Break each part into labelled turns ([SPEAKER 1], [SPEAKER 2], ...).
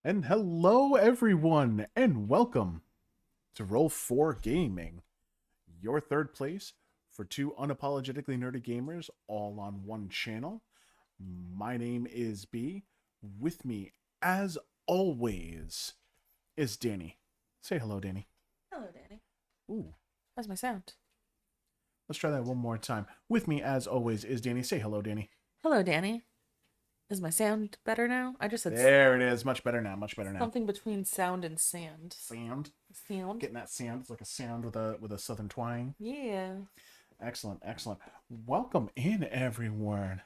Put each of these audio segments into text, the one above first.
[SPEAKER 1] And hello, everyone, and welcome to Roll 4 Gaming, your third place for two unapologetically nerdy gamers all on one channel. My name is B. With me, as always, is Danny. Say hello, Danny.
[SPEAKER 2] Hello, Danny.
[SPEAKER 1] Ooh,
[SPEAKER 2] How's my sound?
[SPEAKER 1] let's try that one more time. With me, as always, is Danny. Say hello, Danny.
[SPEAKER 2] Hello, Danny. Is my sound better now? I just said
[SPEAKER 1] There it is. Much better now. Much better now.
[SPEAKER 2] something between sound and sand.
[SPEAKER 1] Sound.
[SPEAKER 2] Sound?
[SPEAKER 1] Getting that sound. It's like a sound with a southern twang.
[SPEAKER 2] Yeah.
[SPEAKER 1] Excellent, excellent. Welcome in, everyone.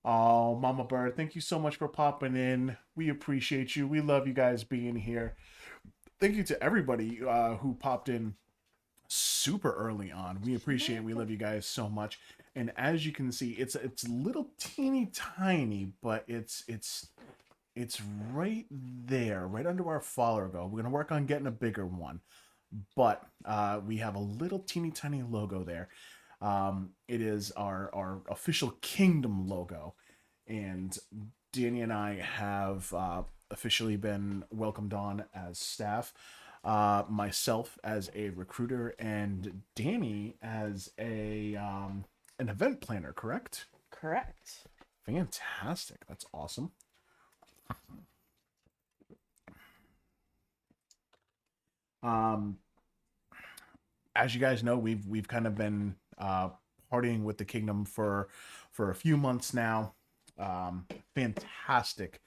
[SPEAKER 1] Oh, Mama Bird, thank you so much for popping in. We appreciate you. We love you guys being here. Thank you to everybody who popped in super early on. We appreciate it. We love you guys so much. And as you can see, it's little teeny tiny, but it's right there, right under our follower go. We're gonna work on getting a bigger one, but we have a little teeny tiny logo there. It is our official Kingdom logo, and Danny and I have officially been welcomed on as staff. Myself as a recruiter, and Danny as a an event planner. Correct?
[SPEAKER 2] Correct.
[SPEAKER 1] Fantastic. That's awesome. Um, as you guys know, we've kind of been partying with the kingdom for a few months now. Fantastic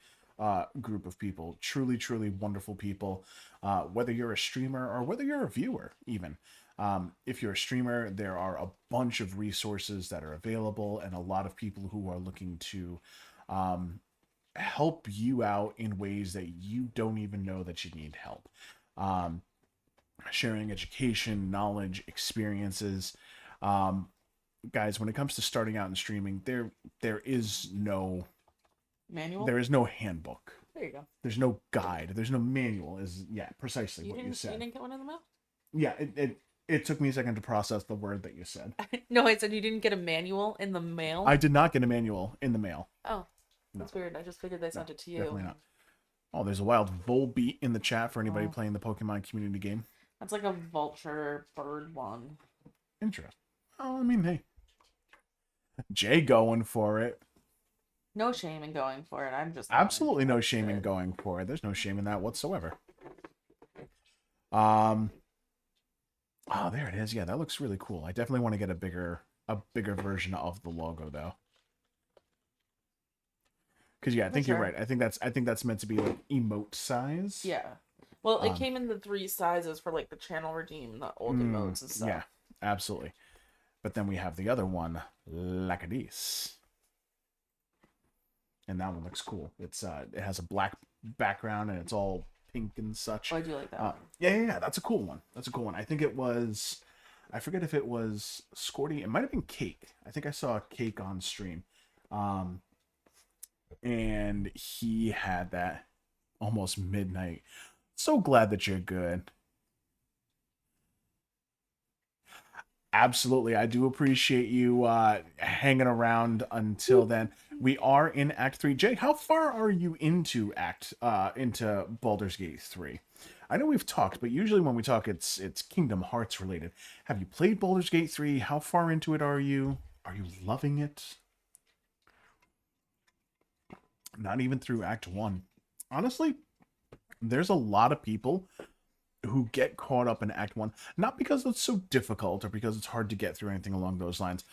[SPEAKER 1] group of people, truly wonderful people. Whether you're a streamer or whether you're a viewer, even if you're a streamer, there are a bunch of resources that are available, and a lot of people who are looking to help you out in ways that you don't even know that you need help. Um, Sharing education, knowledge, experiences. Um, Guys, when it comes to starting out in streaming, there is no
[SPEAKER 2] Manual?
[SPEAKER 1] there is no handbook.
[SPEAKER 2] There you go.
[SPEAKER 1] There's no guide. There's no manual. Is yeah, precisely
[SPEAKER 2] You
[SPEAKER 1] what you
[SPEAKER 2] didn't you
[SPEAKER 1] said.
[SPEAKER 2] didn't get one in the mail?
[SPEAKER 1] Yeah, it took me a second to process the word that you said.
[SPEAKER 2] No, I said you didn't get a manual in the mail.
[SPEAKER 1] I did not get a manual in the mail.
[SPEAKER 2] Oh,
[SPEAKER 1] No,
[SPEAKER 2] that's weird. I just figured they
[SPEAKER 1] no,
[SPEAKER 2] sent it to you.
[SPEAKER 1] definitely not. Oh, there's a wild Volbeat in the chat for anybody
[SPEAKER 2] Oh,
[SPEAKER 1] playing the Pokemon community game.
[SPEAKER 2] that's like a vulture bird one.
[SPEAKER 1] Interesting. Oh, I mean, hey, Jay going for it.
[SPEAKER 2] No shame in going for it. I'm just not
[SPEAKER 1] Absolutely no shame in
[SPEAKER 2] interested.
[SPEAKER 1] going for it. There's no shame in that whatsoever. Um, oh, there it is. Yeah, that looks really cool. I definitely want to get a bigger version of the logo though. Because yeah, I
[SPEAKER 2] For
[SPEAKER 1] think you're
[SPEAKER 2] sure.
[SPEAKER 1] right. I think that's meant to be like emote size.
[SPEAKER 2] Yeah. Well, it
[SPEAKER 1] Um,
[SPEAKER 2] came in the three sizes for like the channel redeem, the old
[SPEAKER 1] mm,
[SPEAKER 2] emotes and
[SPEAKER 1] yeah,
[SPEAKER 2] stuff.
[SPEAKER 1] absolutely. But then we have the other one, Lacadis, and that one looks cool. It has a black background and it's all pink and such.
[SPEAKER 2] Oh, I do like that one.
[SPEAKER 1] Yeah. That's a cool one. That's a cool one. I think it was. I forget if it was Scorty. It might have been Cake. I think I saw Cake on stream, um, and he had that almost midnight. So glad that you're good. Absolutely, I do appreciate you hanging around until then. We are in Act 3. Jay, how far are you into Baldur's Gate 3? I know we've talked, but usually when we talk, it's Kingdom Hearts related. Have you played Baldur's Gate 3? How far into it are you? Are you loving it? Not even through Act 1. Honestly, there's a lot of people who get caught up in Act One, not because it's so difficult or because it's hard to get through anything along those lines,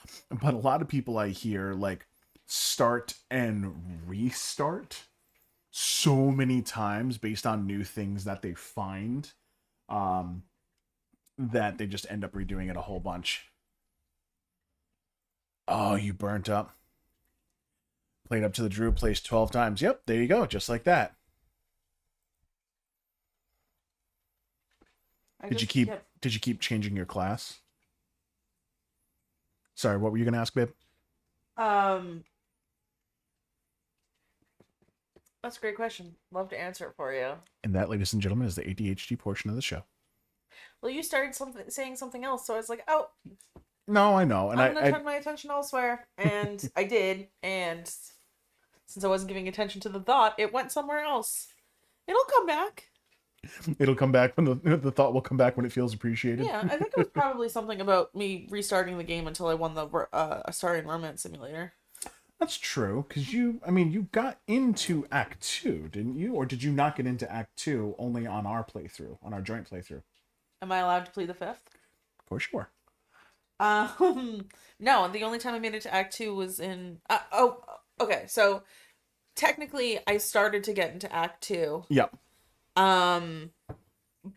[SPEAKER 1] but a lot of people I hear like start and restart so many times based on new things that they find, um, that they just end up redoing it a whole bunch. Oh, you burnt up. Played up to the Druid place 12 times. Yep, there you go, just like that.
[SPEAKER 2] I
[SPEAKER 1] Did you
[SPEAKER 2] just
[SPEAKER 1] keep
[SPEAKER 2] kept
[SPEAKER 1] did you keep changing your class? Sorry, what were you gonna ask, babe?
[SPEAKER 2] um that's a great question. Love to answer it for you.
[SPEAKER 1] And that, ladies and gentlemen, is the ADHD portion of the show.
[SPEAKER 2] Well, you started something saying something else, so I was like, oh,
[SPEAKER 1] No, I know, and
[SPEAKER 2] I'm gonna
[SPEAKER 1] I
[SPEAKER 2] turn my attention elsewhere. And I did, and since I wasn't giving attention to the thought, it went somewhere else. It'll come back.
[SPEAKER 1] It'll come back when the thought will come back when it feels appreciated.
[SPEAKER 2] Yeah, I think it was probably something about me restarting the game until I won the Astarian Romance Simulator.
[SPEAKER 1] That's true, because you got into Act 2, didn't you? Or did you not get into Act 2 only on our playthrough, on our joint playthrough?
[SPEAKER 2] Am I allowed to play the 5th?
[SPEAKER 1] For sure.
[SPEAKER 2] No, the only time I made it to Act 2 was in... okay, so technically I started to get into Act 2.
[SPEAKER 1] Yep.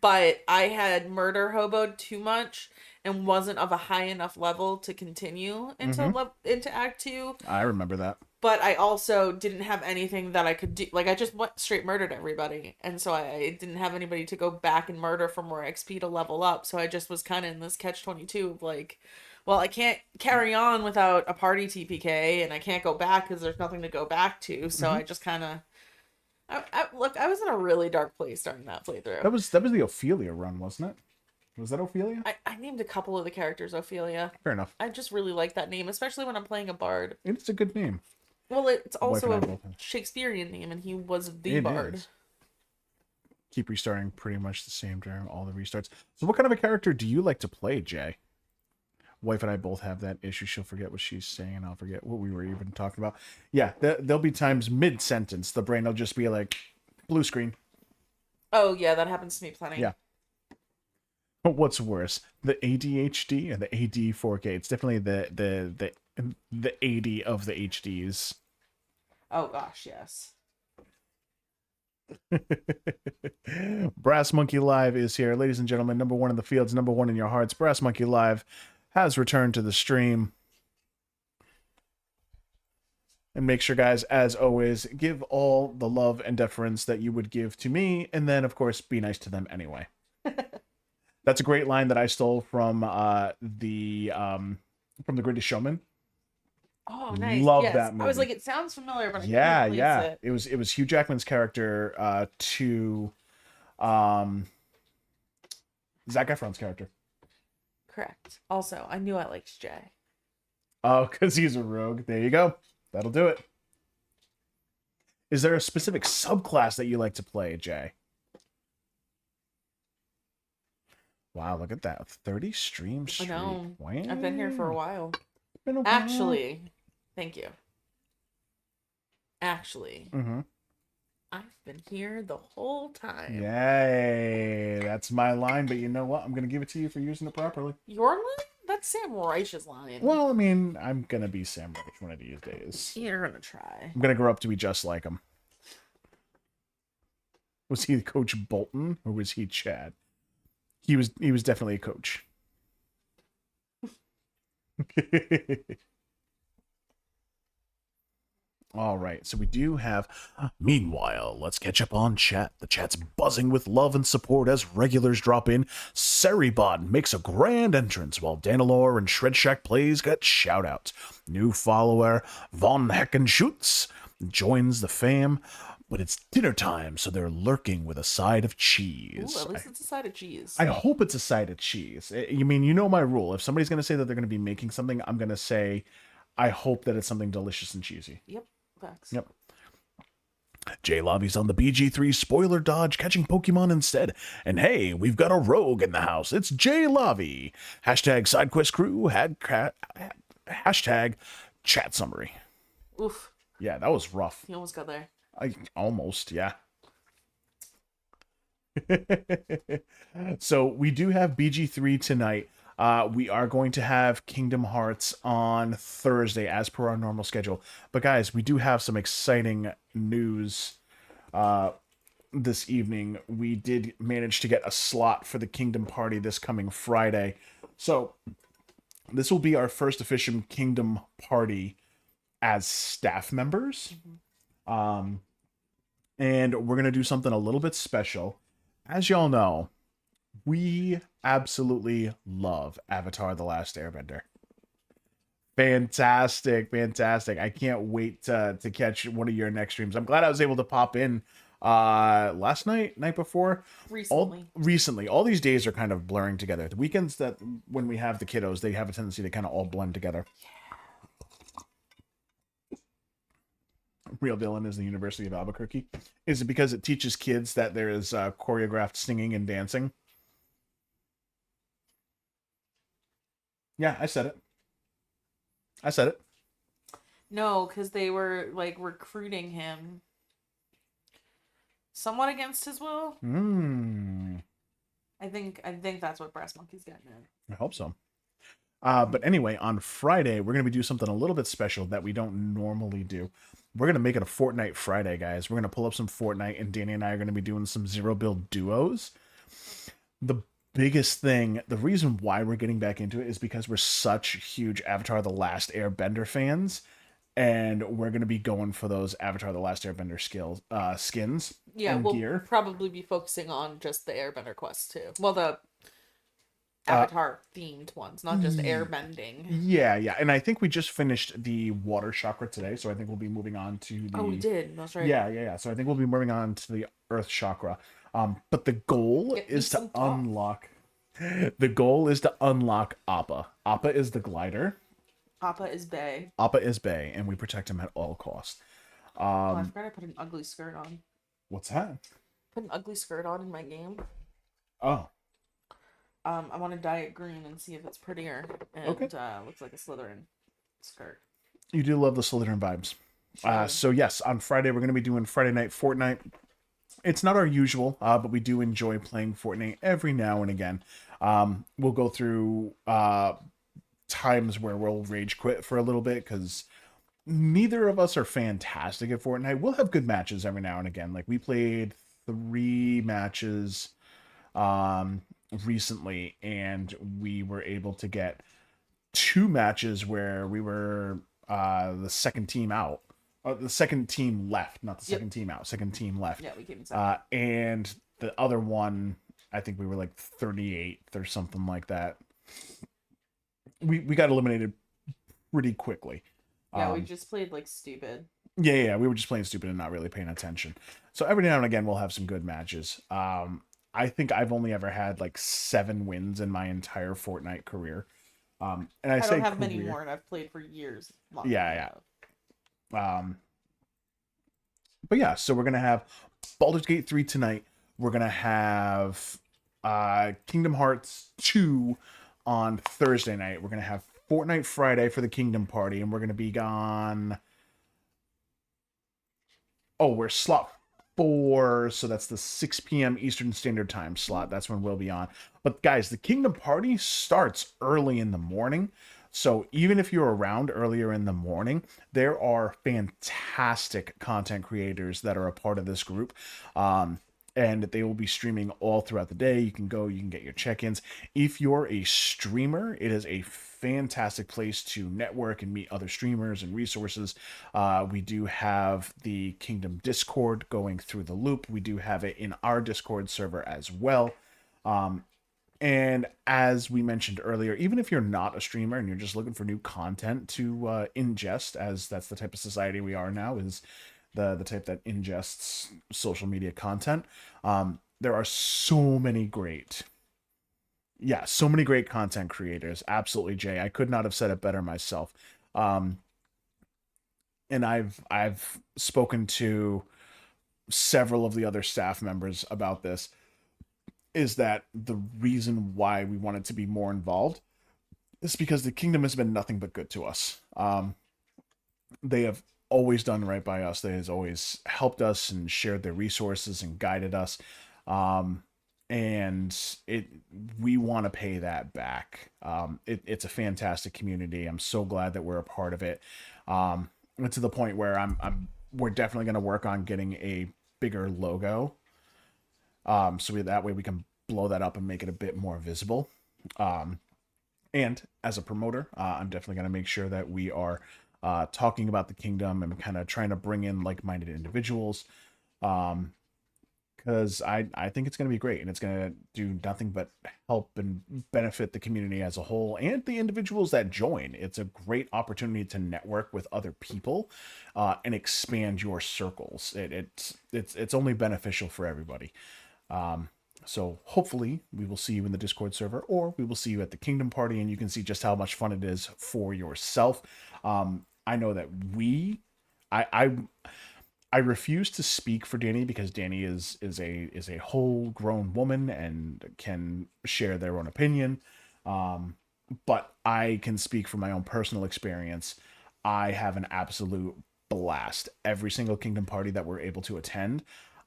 [SPEAKER 2] But I had murder hoboed too much and wasn't of a high enough level to continue into Act 2.
[SPEAKER 1] I remember that.
[SPEAKER 2] But I also didn't have anything that I could do. Like, I just went straight murdered everybody. And so I didn't have anybody to go back and murder for more XP to level up. So I just was kind of in this catch-22 of like, well, I can't carry on without a party TPK, and I can't go back because there's nothing to go back to. So I just kind of... Look, I was in a really dark place during that playthrough.
[SPEAKER 1] That was the Ophelia run, wasn't it? Was that Ophelia?
[SPEAKER 2] I named a couple of the characters Ophelia.
[SPEAKER 1] Fair enough.
[SPEAKER 2] I just really like that name, especially when I'm playing a bard.
[SPEAKER 1] It's a good name.
[SPEAKER 2] Well, it's also
[SPEAKER 1] Wife
[SPEAKER 2] a
[SPEAKER 1] and I both.
[SPEAKER 2] Shakespearean name, and he was the
[SPEAKER 1] It
[SPEAKER 2] bard.
[SPEAKER 1] is. Keep restarting pretty much the same during all the restarts. So what kind of a character do you like to play, Jay? Wife and I both have that issue. She'll forget what she's saying, and I'll forget what we were even talking about. Yeah, there'll be times mid-sentence, the brain will just be like, blue screen.
[SPEAKER 2] Oh, yeah, that happens to me plenty.
[SPEAKER 1] Yeah. But what's worse, the ADHD or the AD4K? It's definitely the AD of the HDs.
[SPEAKER 2] Oh, gosh, yes.
[SPEAKER 1] Brass Monkey Live is here. Ladies and gentlemen, number one in the fields, number one in your hearts. Brass Monkey Live has returned to the stream. And make sure, guys, as always, give all the love and deference that you would give to me, and then, of course, be nice to them anyway. That's a great line that I stole from the Greatest Showman.
[SPEAKER 2] Oh, nice.
[SPEAKER 1] Love
[SPEAKER 2] yes.
[SPEAKER 1] that movie.
[SPEAKER 2] I was like, it sounds familiar, but I
[SPEAKER 1] Yeah,
[SPEAKER 2] couldn't place
[SPEAKER 1] yeah.
[SPEAKER 2] it.
[SPEAKER 1] It was Hugh Jackman's character to Zac Efron's character.
[SPEAKER 2] Correct. Also, I knew I liked Jay.
[SPEAKER 1] Oh, because he's a rogue. There you go. That'll do it. Is there a specific subclass that you like to play, Jay? Wow, look at that. 30 stream
[SPEAKER 2] I
[SPEAKER 1] streak.
[SPEAKER 2] know.
[SPEAKER 1] Wow.
[SPEAKER 2] I've been here for a while.
[SPEAKER 1] Been a while.
[SPEAKER 2] Actually, thank you. Actually, I've been here the whole time.
[SPEAKER 1] Yay. That's my line, but you know what? I'm going to give it to you for using it properly.
[SPEAKER 2] Your line? That's Sam Reich's line.
[SPEAKER 1] Well, I mean, I'm going to be Sam Reich one of these days.
[SPEAKER 2] You're gonna try.
[SPEAKER 1] I'm going to grow up to be just like him. Was he Coach Bolton or was he Chad? He was definitely a coach. All right, so we do have... Meanwhile, let's catch up on chat. The chat's buzzing with love and support as regulars drop in. Seribot makes a grand entrance while Danilor and Shredshack Plays get shoutouts. New follower Von Heckenschutz joins the fam, but it's dinner time, so they're lurking with a side of cheese.
[SPEAKER 2] Ooh, at least it's a side of cheese.
[SPEAKER 1] I hope it's a side of cheese. You mean, you know my rule. If somebody's going to say that they're going to be making something, I'm going to say, I hope that it's something delicious and cheesy.
[SPEAKER 2] Yep. Facts.
[SPEAKER 1] Yep. J Lobby's on the BG3 spoiler dodge, catching Pokemon instead. And hey, we've got a rogue in the house. It's J Lobby. Hashtag SideQuest Crew. Hashtag chat summary.
[SPEAKER 2] Oof.
[SPEAKER 1] Yeah, that was rough.
[SPEAKER 2] You almost got there.
[SPEAKER 1] Almost, yeah. So we do have BG3 tonight. We are going to have Kingdom Hearts on Thursday as per our normal schedule. But guys, we do have some exciting news this evening. We did manage to get a slot for the Kingdom Party this coming Friday. So this will be our first official Kingdom Party as staff members. And we're going to do something a little bit special. As y'all know, we absolutely love Avatar: The Last Airbender. Fantastic. I can't wait to catch one of your next streams. I'm glad I was able to pop in last night before.
[SPEAKER 2] Recently.
[SPEAKER 1] All these days are kind of blurring together. The weekends that when we have the kiddos, they have a tendency to kind of all blend together. real villain is the University of Albuquerque? Is it because it teaches kids that there is choreographed singing and dancing? Yeah, I said it. I said it.
[SPEAKER 2] No, because they were like recruiting him somewhat against his will.
[SPEAKER 1] Hmm.
[SPEAKER 2] I think that's what Brass Monkey's getting at.
[SPEAKER 1] I hope so. But anyway, on Friday, we're going to be doing something a little bit special that we don't normally do. We're going to make it a Fortnite Friday, guys. We're going to pull up some Fortnite, and Danny and I are going to be doing some zero build duos. The biggest thing, the reason why we're getting back into it is because we're such huge Avatar The Last Airbender fans, and we're going to be going for those Avatar The Last Airbender skins
[SPEAKER 2] Yeah,
[SPEAKER 1] and
[SPEAKER 2] we'll
[SPEAKER 1] gear.
[SPEAKER 2] probably be focusing on just the Airbender quests too. Well, the
[SPEAKER 1] Uh,
[SPEAKER 2] Avatar themed ones, not just
[SPEAKER 1] ye-
[SPEAKER 2] airbending.
[SPEAKER 1] Yeah. And I think we just finished the water chakra today, so I think we'll be moving on to the.
[SPEAKER 2] Oh, we did. That's right.
[SPEAKER 1] Yeah. So I think we'll be moving on to the earth chakra. But the goal
[SPEAKER 2] Get me
[SPEAKER 1] is to
[SPEAKER 2] some top.
[SPEAKER 1] unlock. The goal is to unlock Appa. Appa is the glider.
[SPEAKER 2] Papa is Bay.
[SPEAKER 1] Appa is Bay, and we protect him at all costs.
[SPEAKER 2] Oh, I forgot I put an ugly skirt on.
[SPEAKER 1] What's that?
[SPEAKER 2] Put an ugly skirt on in my game.
[SPEAKER 1] Oh,
[SPEAKER 2] I want to dye it green and see if it's prettier. And
[SPEAKER 1] Okay.
[SPEAKER 2] Looks like a Slytherin skirt.
[SPEAKER 1] you do love the Slytherin vibes. So yes, on Friday we're going to be doing Friday Night Fortnite. It's not our usual, but we do enjoy playing Fortnite every now and again. We'll go through times where we'll rage quit for a little bit because neither of us are fantastic at Fortnite. We'll have good matches every now and again. Like we played 3 matches recently, and we were able to get 2 matches where we were the second team out. The second team left, not the
[SPEAKER 2] Yep.
[SPEAKER 1] second team out. Second team left.
[SPEAKER 2] Yeah, we came in second.
[SPEAKER 1] And the other one, I think we were like 38th or something like that. We got eliminated pretty quickly.
[SPEAKER 2] Yeah, we just played like stupid.
[SPEAKER 1] Yeah. We were just playing stupid and not really paying attention. So every now and again, we'll have some good matches. I think I've only ever had like 7 wins in my entire Fortnite career. And I
[SPEAKER 2] I
[SPEAKER 1] say
[SPEAKER 2] don't have many
[SPEAKER 1] career.
[SPEAKER 2] more, and I've played for years. longer
[SPEAKER 1] Yeah.
[SPEAKER 2] than that.
[SPEAKER 1] But yeah, so we're gonna have Baldur's Gate 3 tonight. We're gonna have Kingdom Hearts 2 on Thursday night. We're gonna have Fortnite Friday for the Kingdom Party, and we're gonna be gone. Oh, we're slot 4, so that's the 6 p.m. Eastern Standard Time slot. That's when we'll be on. But guys, the Kingdom Party starts early in the morning. So even if you're around earlier in the morning, there are fantastic content creators that are a part of this group. And they will be streaming all throughout the day. You can go, you can get your check-ins. If you're a streamer, it is a fantastic place to network and meet other streamers and resources. We do have the Kingdom Discord going through the loop. We do have it in our Discord server as well. And as we mentioned earlier, even if you're not a streamer and you're just looking for new content to ingest, as that's the type of society we are now, is the type that ingests social media content. There are so many great content creators. Absolutely, Jay. I could not have said it better myself. And I've spoken to several of the other staff members about this. Is that the reason why we wanted to be more involved? Is because the kingdom has been nothing but good to us. They have always done right by us. They has always helped us and shared their resources and guided us. And we want to pay that back. It's a fantastic community. I'm so glad that we're a part of it. To the point where we're definitely going to work on getting a bigger logo. That way we can blow that up and make it a bit more visible. And as a promoter, I'm definitely going to make sure that we are talking about the kingdom and kind of trying to bring in like-minded individuals. Because I think it's going to be great, and it's going to do nothing but help and benefit the community as a whole and the individuals that join. It's a great opportunity to network with other people and expand your circles. It's only beneficial for everybody. So hopefully we will see you in the Discord server, or we will see you at the Kingdom Party, and you can see just how much fun it is for yourself. I know that we I refuse to speak for Danny because Danny is a whole grown woman and can share their own opinion. But I can speak from my own personal experience. I have an absolute blast every single Kingdom party that we're able to attend.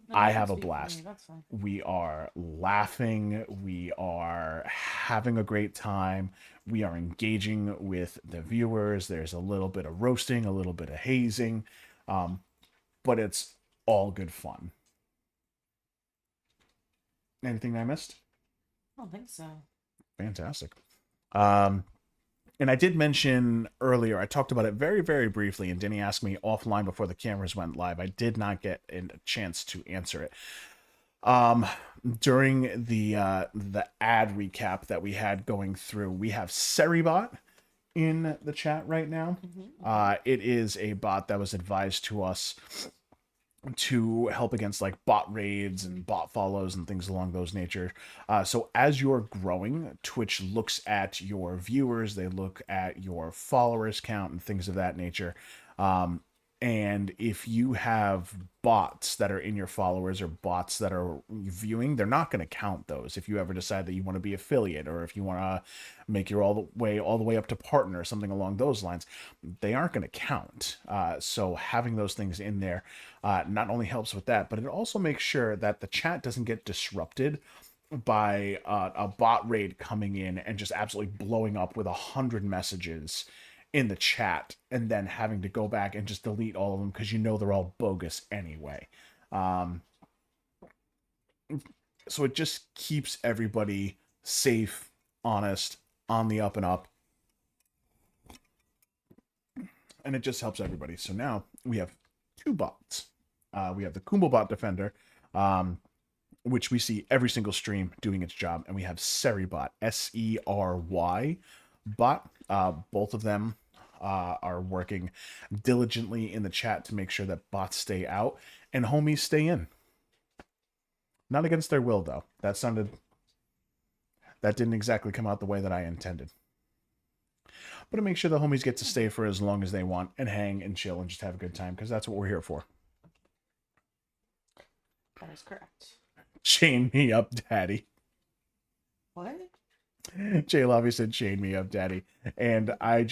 [SPEAKER 2] No,
[SPEAKER 1] I
[SPEAKER 2] you can
[SPEAKER 1] have a
[SPEAKER 2] speak for me.
[SPEAKER 1] blast.
[SPEAKER 2] That's fine.
[SPEAKER 1] We are laughing, we are having a great time, we are engaging with the viewers. There's a little bit of roasting, a little bit of hazing, but it's all good fun. Anything I missed?
[SPEAKER 2] I don't think so.
[SPEAKER 1] Fantastic. Um, and I did mention earlier, I talked about it very, very briefly, and Denny asked me offline before the cameras went live. I did not get a chance to answer it. Um, During the ad recap that we had going through, we have Seribot in the chat right now. It is a bot that was advised to us to help against like bot raids and bot follows and things along those nature. So as you're growing, Twitch looks at your viewers, they look at your followers count and things of that nature. And if you have bots that are in your followers or bots that are viewing, they're not going to count those. If you ever decide that you want to be affiliate, or if you want to make your all the way up to partner or something along those lines, they aren't going to count. So having those things in there not only helps with that, but it also makes sure that the chat doesn't get disrupted by a bot raid coming in and just absolutely blowing up with 100 messages in the chat and then having to go back and just delete all of them because you know they're all bogus anyway. So it just keeps everybody safe, honest, on the up and up. And it just helps everybody. So now we have two bots. We have the Kumblebot Defender, which we see every single stream doing its job. And we have Serybot, Sery bot. Both of them are working diligently in the chat to make sure that bots stay out and homies stay in. Not against their will, though. That didn't exactly come out the way that I intended. But to make sure the homies get to stay for as long as they want and hang and chill and just have a good time, because that's what we're here for.
[SPEAKER 2] That is correct.
[SPEAKER 1] Chain me up, daddy.
[SPEAKER 2] What?
[SPEAKER 1] Jay Lovey said, chain me up, daddy. And I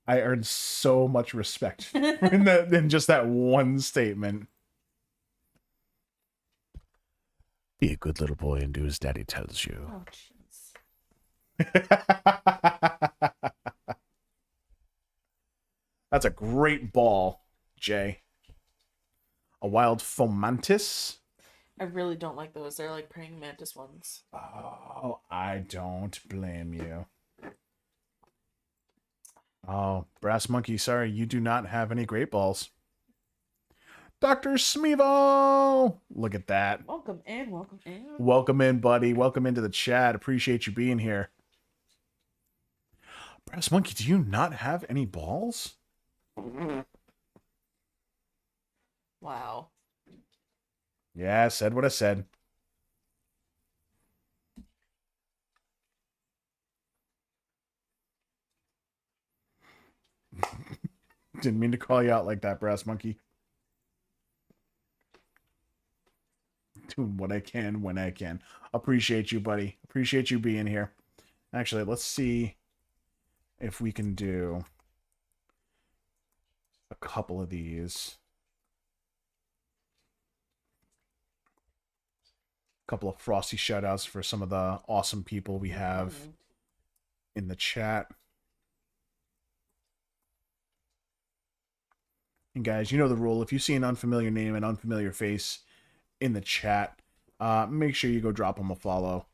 [SPEAKER 1] earned so much respect in just that one statement. Be a good little boy and do as daddy tells you.
[SPEAKER 2] Oh, jeez.
[SPEAKER 1] That's a great ball, Jay. A wild Fomantis.
[SPEAKER 2] I really don't like those. They're like praying mantis ones.
[SPEAKER 1] Oh, I don't blame you. Oh, Brass Monkey, sorry, you do not have any great balls. Dr. Smeevo! Look at that.
[SPEAKER 2] Welcome in, welcome in.
[SPEAKER 1] Welcome in, buddy. Welcome into the chat. Appreciate you being here. Brass Monkey, do you not have any balls?
[SPEAKER 2] Wow.
[SPEAKER 1] Yeah, I said what I said. Didn't mean to call you out like that, Brass Monkey. Doing what I can when I can. Appreciate you, buddy. Appreciate you being here. Actually, let's see if we can do a couple of these. A couple of frosty shoutouts for some of the awesome people we have in the chat. And guys, you know the rule. If you see an unfamiliar name, an unfamiliar face in the chat, make sure you go drop them a follow.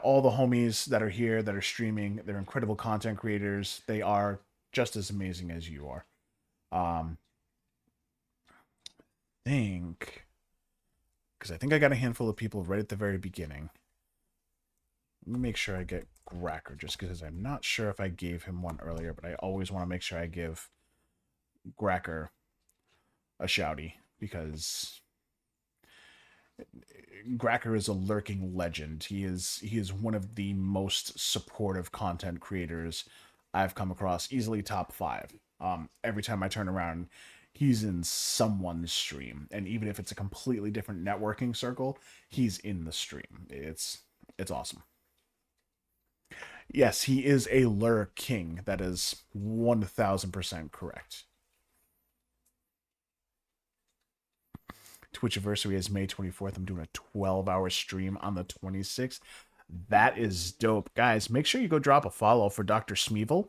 [SPEAKER 1] All the homies that are here, that are streaming, they're incredible content creators. They are just as amazing as you are. Because I think I got a handful of people right at the very beginning. Let me make sure I get Gracker, just because I'm not sure if I gave him one earlier, but I always want to make sure I give Gracker a shouty, because Gracker is a lurking legend. He is one of the most supportive content creators I've come across, easily top 5. Every time I turn around, he's in someone's stream, and even if it's a completely different networking circle, he's in the stream. It's awesome. Yes, he is a lure king. That is 1000% correct. Twitch anniversary is May 24th. I'm doing a 12-hour stream on the 26th. That is dope. Guys, make sure you go drop a follow for Dr. Smeevil.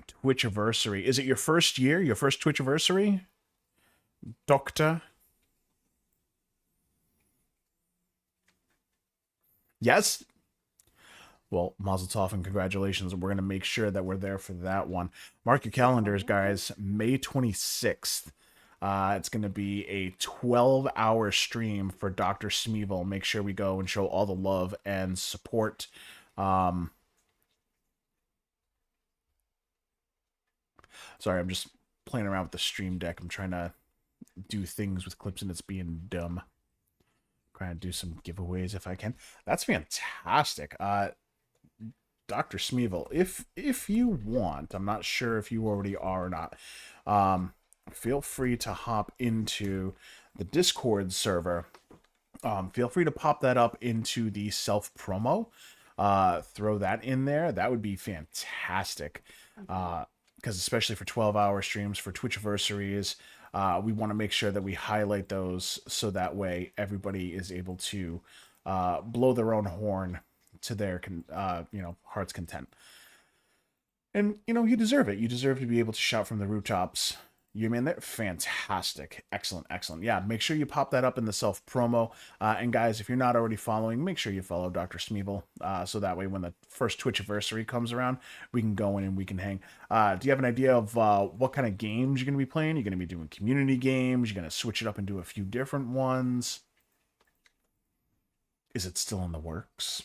[SPEAKER 1] Twitch anniversary. Is it your first year? Your first Twitch anniversary? Doctor? Yes? Well, Mazel Tov and congratulations. We're going to make sure that we're there for that one. Mark your calendars, guys. May 26th. It's going to be a 12-hour stream for Dr. Smeevil. Make sure we go and show all the love and support. Sorry, I'm just playing around with the stream deck. I'm trying to do things with clips and it's being dumb. Trying to do some giveaways if I can. That's fantastic. Dr. Smeevil, if you want, I'm not sure if you already are or not, feel free to hop into the Discord server. Feel free to pop that up into the self promo. Throw that in there. That would be fantastic. Because especially for 12-hour streams, for Twitch anniversaries, we want to make sure that we highlight those so that way everybody is able to blow their own horn to their heart's content. And you deserve it. You deserve to be able to shout from the rooftops. You mean they're fantastic. Excellent. Yeah, make sure you pop that up in the self promo. And guys, if you're not already following, make sure you follow Dr. Smeevil. So that way when the first Twitch anniversary comes around, we can go in and we can hang. Do you have an idea of what kind of games you're going to be playing? You're going to be doing community games? You're going to switch it up and do a few different ones? Is it still in the works?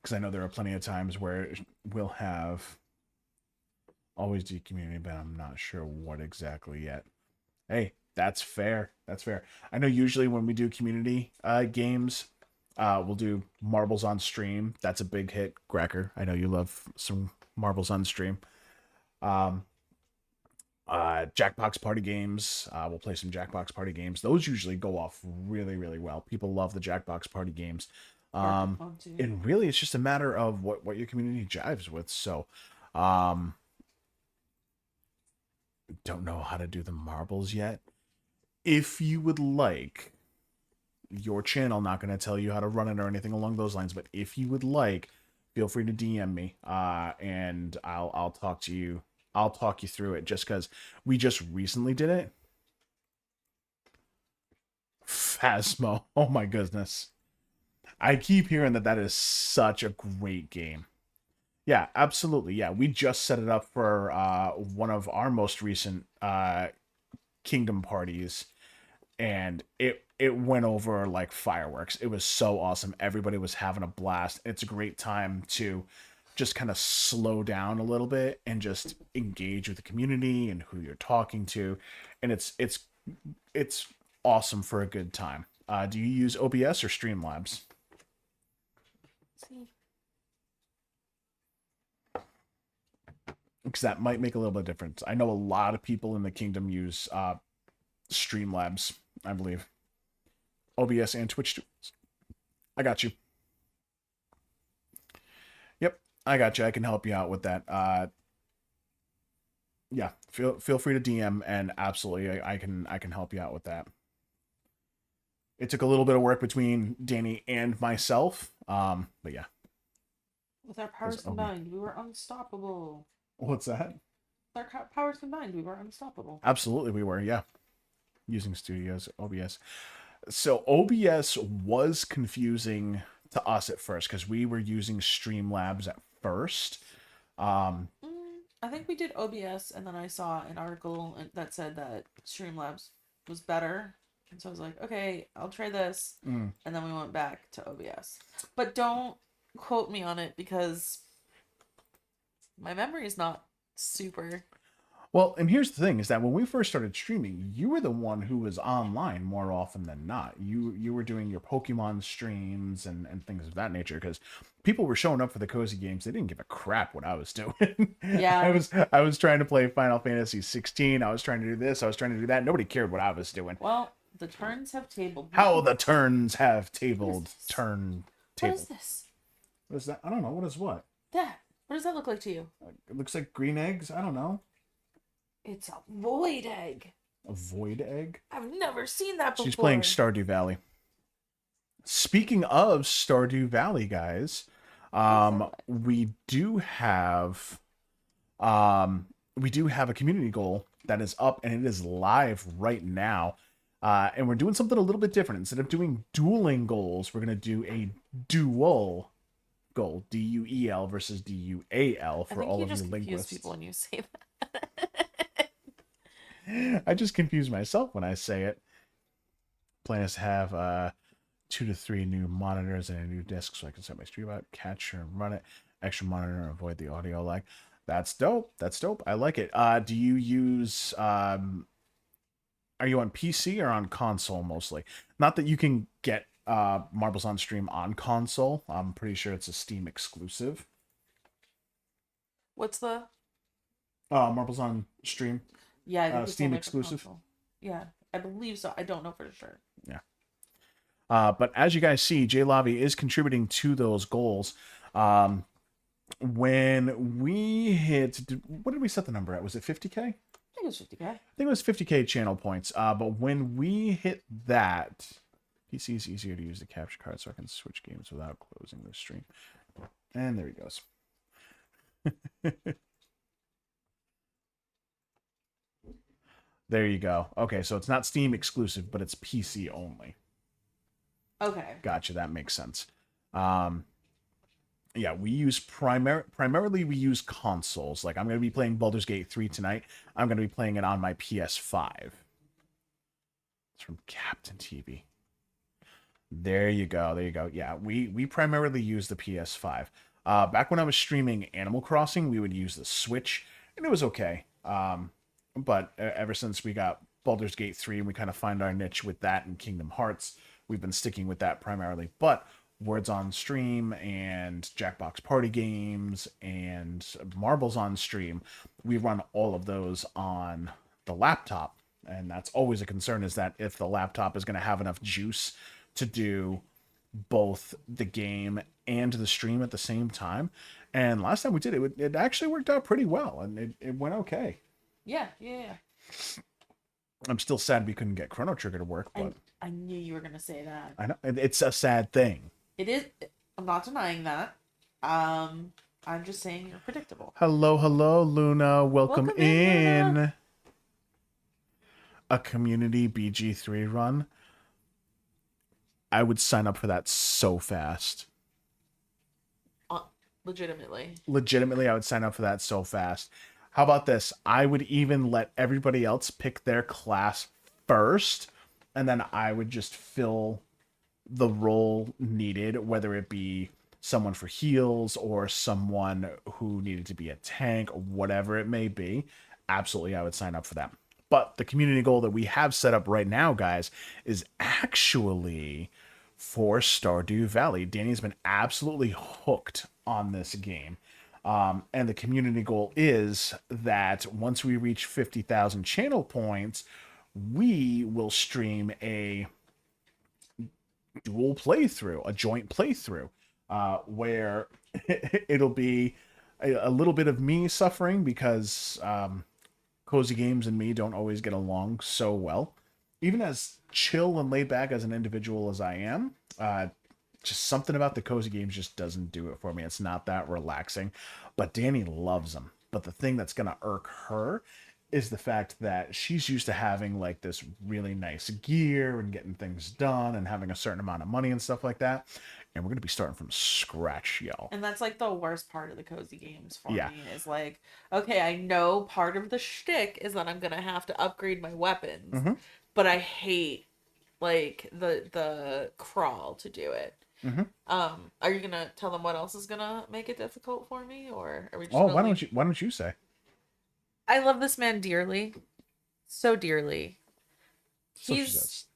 [SPEAKER 1] Because I know there are plenty of times where we'll have always do community, but I'm not sure what exactly yet. Hey, that's fair. I know usually when we do community games, we'll do marbles on stream. That's a big hit. Gracker, I know you love some marbles on stream. Jackbox party games. We'll play some Jackbox party games. Those usually go off really, really well. People love the Jackbox party games. And really it's just a matter of what your community jives with. So don't know how to do the marbles yet. If you would like, your channel, not going to tell you how to run it or anything along those lines, but if you would like, feel free to DM me, and I'll talk to you. I'll talk you through it, just because we just recently did it. Phasmo, oh my goodness. I keep hearing that is such a great game. Yeah, absolutely. Yeah, we just set it up for one of our most recent Kingdom parties, and it went over like fireworks. It was so awesome. Everybody was having a blast. It's a great time to just kind of slow down a little bit and just engage with the community and who you're talking to, and it's awesome for a good time. Do you use OBS or Streamlabs? Because that might make a little bit of difference. I know a lot of people in the kingdom use Streamlabs, I believe. OBS and Twitch. I got you. Yep, I got you. I can help you out with that. Yeah, feel free to DM, and absolutely I can help you out with that. It took a little bit of work between Danny and myself, but yeah.
[SPEAKER 2] With our powers combined, we were unstoppable.
[SPEAKER 1] What's that?
[SPEAKER 2] With our powers combined, we were unstoppable.
[SPEAKER 1] Absolutely, we were. Yeah, using Studios OBS. So OBS was confusing to us at first because we were using Streamlabs at first.
[SPEAKER 2] I think we did OBS, and then I saw an article that said that Streamlabs was better. And so I was like, okay, I'll try this. And then we went back to OBS. But don't quote me on it because my memory is not super.
[SPEAKER 1] Well, and here's the thing: is that when we first started streaming, you were the one who was online more often than not. You were doing your Pokemon streams and things of that nature because people were showing up for the cozy games. They didn't give a crap what I was doing.
[SPEAKER 2] Yeah.
[SPEAKER 1] I was trying to play Final Fantasy 16. I was trying to do this. I was trying to do that. Nobody cared what I was doing.
[SPEAKER 2] Well, the turns have tabled.
[SPEAKER 1] How the turns have
[SPEAKER 2] What
[SPEAKER 1] tabled
[SPEAKER 2] is this?
[SPEAKER 1] turn
[SPEAKER 2] What
[SPEAKER 1] table.
[SPEAKER 2] is this?
[SPEAKER 1] What is that? I don't know. What is what?
[SPEAKER 2] That. What does that look like to you?
[SPEAKER 1] It looks like green eggs. I don't know.
[SPEAKER 2] It's a void egg.
[SPEAKER 1] A void egg.
[SPEAKER 2] I've never seen that before.
[SPEAKER 1] She's playing Stardew Valley. Speaking of Stardew Valley, guys, we do have a community goal that is up and it is live right now. And we're doing something a little bit different. Instead of doing dueling goals, we're gonna do a dual goal, DUEL versus DUAL for all of you
[SPEAKER 2] confuse
[SPEAKER 1] linguists.
[SPEAKER 2] people when you say that.
[SPEAKER 1] I just confuse myself when I say it. Plans to have 2 to 3 new monitors and a new desk so I can set my stream up, capture and run it. Extra monitor and avoid the audio lag. That's dope. That's dope. I like it. Do you use are you on PC or on console mostly? Not that you can get Marbles on Stream on console. I'm pretty sure it's a Steam exclusive.
[SPEAKER 2] What's the?
[SPEAKER 1] Marbles on Stream.
[SPEAKER 2] Yeah, I think it's
[SPEAKER 1] Steam
[SPEAKER 2] only for
[SPEAKER 1] exclusive?
[SPEAKER 2] console. Yeah, I believe so. I don't know for sure.
[SPEAKER 1] Yeah. But as you guys see, Jay Lavi is contributing to those goals. When we hit, what did we set the number at? Was it 50K?
[SPEAKER 2] I think it was 50K.
[SPEAKER 1] I think it was 50K channel points. But when we hit that, PC is easier to use the capture card so I can switch games without closing the stream. And there he goes. There you go. Okay, so it's not Steam exclusive, but it's PC only.
[SPEAKER 2] Okay.
[SPEAKER 1] Gotcha. That makes sense. Yeah, we use primarily we use consoles. Like I'm going to be playing Baldur's Gate 3 tonight. I'm going to be playing it on my PS5. It's from Captain TV. There you go. There you go. Yeah, we primarily use the PS5. Back when I was streaming Animal Crossing, we would use the Switch, and it was okay. But ever since we got Baldur's Gate 3 and we kind of find our niche with that and Kingdom Hearts, we've been sticking with that primarily. But Words on Stream and Jackbox Party Games and Marbles on Stream, we run all of those on the laptop. And that's always a concern, is that if the laptop is going to have enough juice to do both the game and the stream at the same time. And last time we did it, it actually worked out pretty well, and it went okay.
[SPEAKER 2] Yeah.
[SPEAKER 1] I'm still sad we couldn't get Chrono Trigger to work, but
[SPEAKER 2] I knew you were gonna say that.
[SPEAKER 1] I know it's a sad thing.
[SPEAKER 2] It is. I'm not denying that. I'm just saying you're predictable.
[SPEAKER 1] Hello, Luna. Welcome in.
[SPEAKER 2] Luna.
[SPEAKER 1] A community BG3 run. I would sign up for that so fast. Legitimately, I would sign up for that so fast. How about this? I would even let everybody else pick their class first, and then I would just fill the role needed, whether it be someone for heals or someone who needed to be a tank or whatever it may be. Absolutely, I would sign up for that. But the community goal that we have set up right now, guys, is actually for Stardew Valley. Danny's been absolutely hooked on this game. And the community goal is that once we reach 50,000 channel points, we will stream a dual playthrough, a joint playthrough, where it'll be a little bit of me suffering because Cozy Games and me don't always get along so well. Even as chill and laid back as an individual as I am, just something about the Cozy Games just doesn't do it for me. It's not that relaxing, but Danny loves them. But the thing that's going to irk her is the fact that she's used to having like this really nice gear and getting things done and having a certain amount of money and stuff like that. And we're going to be starting from scratch, y'all.
[SPEAKER 2] And that's like the worst part of the Cozy Games for
[SPEAKER 1] Yeah.
[SPEAKER 2] me is like, okay, I know part of the shtick is that I'm going to have to upgrade my weapons,
[SPEAKER 1] Mhm.
[SPEAKER 2] but I hate like the crawl to do it.
[SPEAKER 1] Mhm.
[SPEAKER 2] Are you gonna tell them what else is gonna make it difficult for me, or are we just
[SPEAKER 1] Oh,
[SPEAKER 2] gonna
[SPEAKER 1] why don't you say?
[SPEAKER 2] I love this man dearly, so dearly.
[SPEAKER 1] So she
[SPEAKER 2] He's
[SPEAKER 1] does.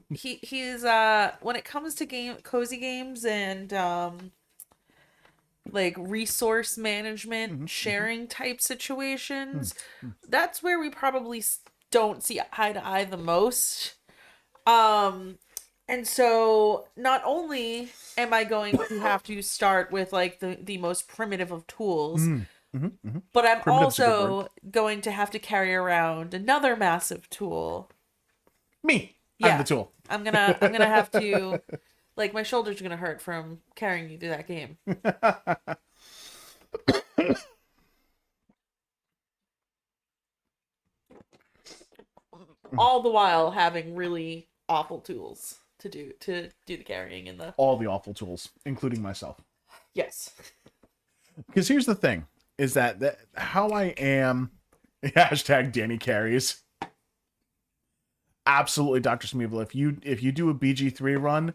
[SPEAKER 2] he's when it comes to cozy games and like resource management sharing type situations, that's where we probably don't see eye to eye the most. And so not only am I going to have to start with like the most primitive of tools, but I'm
[SPEAKER 1] Primitive's a good word.
[SPEAKER 2] also going to have to carry around another massive tool.
[SPEAKER 1] Me. I'm
[SPEAKER 2] Yeah.
[SPEAKER 1] the tool.
[SPEAKER 2] I'm gonna have to, like, my shoulders are gonna hurt from carrying you through that game. All the while having really awful tools to do the carrying in the
[SPEAKER 1] All the awful tools, including myself.
[SPEAKER 2] yes.
[SPEAKER 1] Because here's the thing, is that how I am, hashtag Danny carries. Absolutely, Dr. Smeevil. If you do a BG3 run,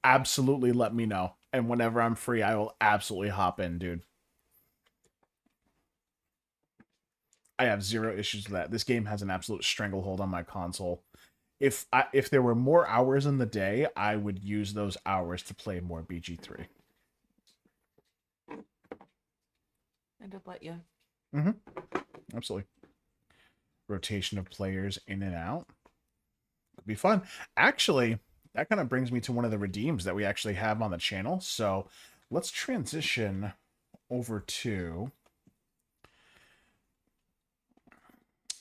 [SPEAKER 1] absolutely let me know. And whenever I'm free, I will absolutely hop in, dude. I have zero issues with that. This game has an absolute stranglehold on my console. If there were more hours in the day, I would use those hours to play more BG3.
[SPEAKER 2] End up let you.
[SPEAKER 1] Absolutely. Rotation of players in and out. It'd be fun. Actually, that kind of brings me to one of the redeems that we actually have on the channel. So let's transition over to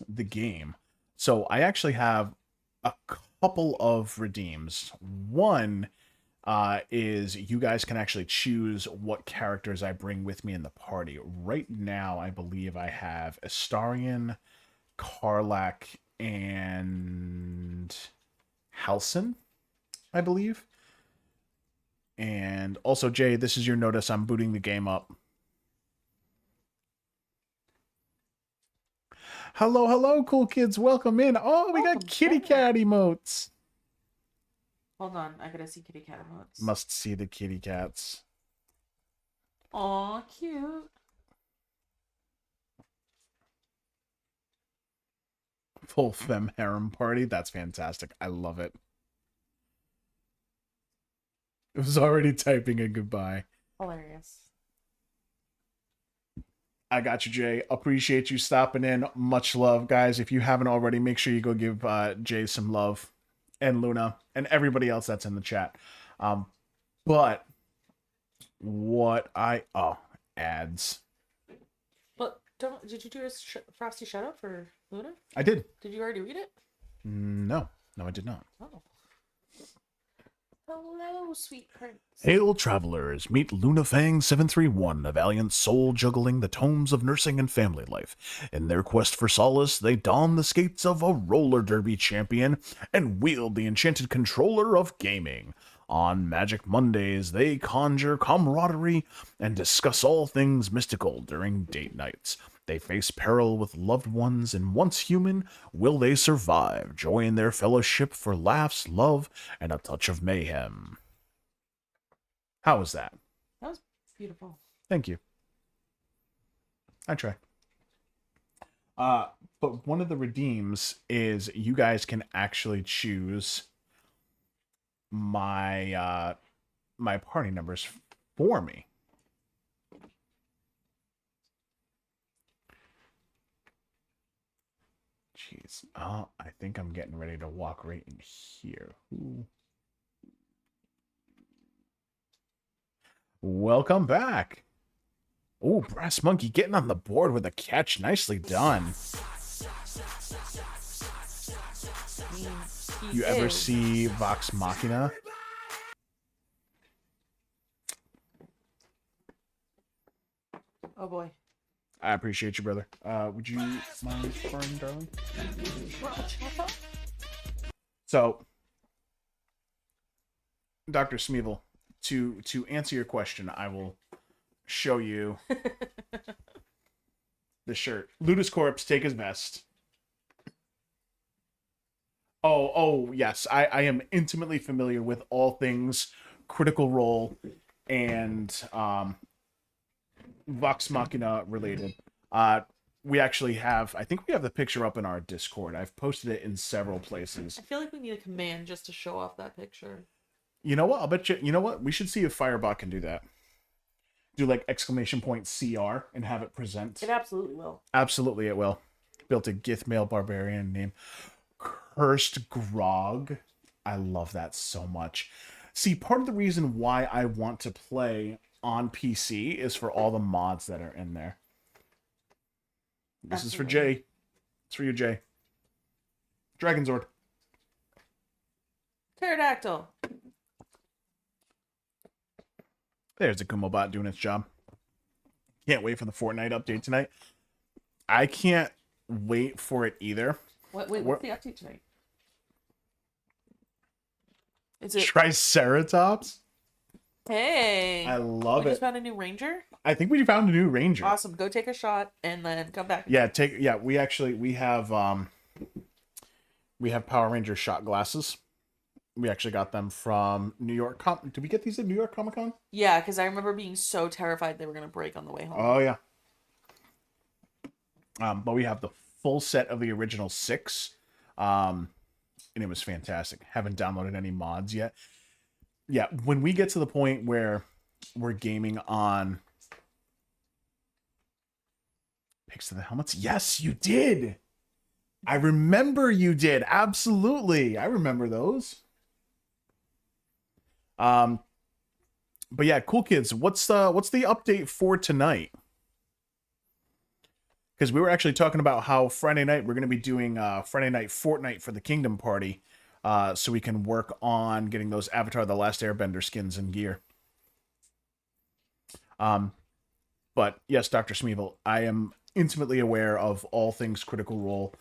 [SPEAKER 1] the game. So I actually have a couple of redeems. One is you guys can actually choose what characters I bring with me in the party. Right now, I believe I have Astarion, Karlach, and Halsin, I believe. And also, Jay, this is your notice. I'm booting the game up. Hello, hello, cool kids. Welcome in. Oh, we
[SPEAKER 2] Welcome
[SPEAKER 1] got kitty
[SPEAKER 2] back.
[SPEAKER 1] cat emotes.
[SPEAKER 2] Hold on, I gotta see kitty cat emotes.
[SPEAKER 1] Must see the kitty cats.
[SPEAKER 2] Aw, cute.
[SPEAKER 1] Full femme harem party. That's fantastic. I love it. It was already typing a goodbye.
[SPEAKER 2] Hilarious.
[SPEAKER 1] I got you, Jay. Appreciate you stopping in. Much love, guys. If you haven't already, make sure you go give Jay some love, and Luna, and everybody else that's in the chat. But what ads.
[SPEAKER 2] But did you do a frosty shout out for Luna?
[SPEAKER 1] I did.
[SPEAKER 2] Did you already read it?
[SPEAKER 1] No, I did not.
[SPEAKER 2] Oh. Hello, sweet prince.
[SPEAKER 1] Hail, travelers! Meet Lunafang 731, a valiant soul juggling the tomes of nursing and family life. In their quest for solace, they don the skates of a roller derby champion and wield the enchanted controller of gaming. On Magic Mondays, they conjure camaraderie and discuss all things mystical during date nights. They face peril with loved ones, and once human, will they survive? Join their fellowship for laughs, love, and a touch of mayhem. How was that?
[SPEAKER 2] That was beautiful.
[SPEAKER 1] Thank you. I try. But one of the redeems is you guys can actually choose my my party numbers for me. Jeez. Oh, I think I'm getting ready to walk right in here. Ooh. Welcome back. Oh, Brass Monkey getting on the board with a catch. Nicely done. You ever see Vox Machina?
[SPEAKER 2] Oh boy.
[SPEAKER 1] I appreciate you, brother. Would you mind pouring, darling? So, Dr. Smeevil, to answer your question, I will show you the shirt. Ludus Corpse, take his vest. Oh, yes. I am intimately familiar with all things Critical Role and Vox Machina related. we actually have, I think we have the picture up in our Discord. I've posted it in several places.
[SPEAKER 2] I feel like we need a command just to show off that picture.
[SPEAKER 1] You know what? I'll bet you, you know what? We should see if Firebot can do that. Do like exclamation point CR and have it present.
[SPEAKER 2] It absolutely will.
[SPEAKER 1] Absolutely, it will. Built a Githmail Barbarian name. Cursed Grog. I love that so much. See, part of the reason why I want to play on PC is for all the mods that are in there. This is for Jay. It's for you, Jay. Dragonzord.
[SPEAKER 2] Pterodactyl.
[SPEAKER 1] There's a Kumobot doing its job. Can't wait for the Fortnite update tonight. I can't wait for it either.
[SPEAKER 2] What's the update tonight? Is it
[SPEAKER 1] Triceratops?
[SPEAKER 2] Hey?
[SPEAKER 1] I love
[SPEAKER 2] we
[SPEAKER 1] it.
[SPEAKER 2] just found a new ranger?
[SPEAKER 1] I think we found a new ranger.
[SPEAKER 2] Awesome. Go take a shot and then come back.
[SPEAKER 1] Yeah, we have Power Ranger shot glasses. We actually got them from New York. Did we get these at New York Comic Con?
[SPEAKER 2] Yeah, because I remember being so terrified they were going to break on the way home.
[SPEAKER 1] Oh, yeah. But we have the full set of the original 6. And it was fantastic. Haven't downloaded any mods yet. Yeah, when we get to the point where we're gaming on pics of the helmets. Yes, you did. I remember you did. Absolutely. I remember those. But yeah, cool kids. What's the update for tonight? Because we were actually talking about how Friday night we're going to be doing Friday night Fortnite for the Kingdom Party, so we can work on getting those Avatar: The Last Airbender skins and gear. But yes, Dr. Smeevil, I am intimately aware of all things Critical Role.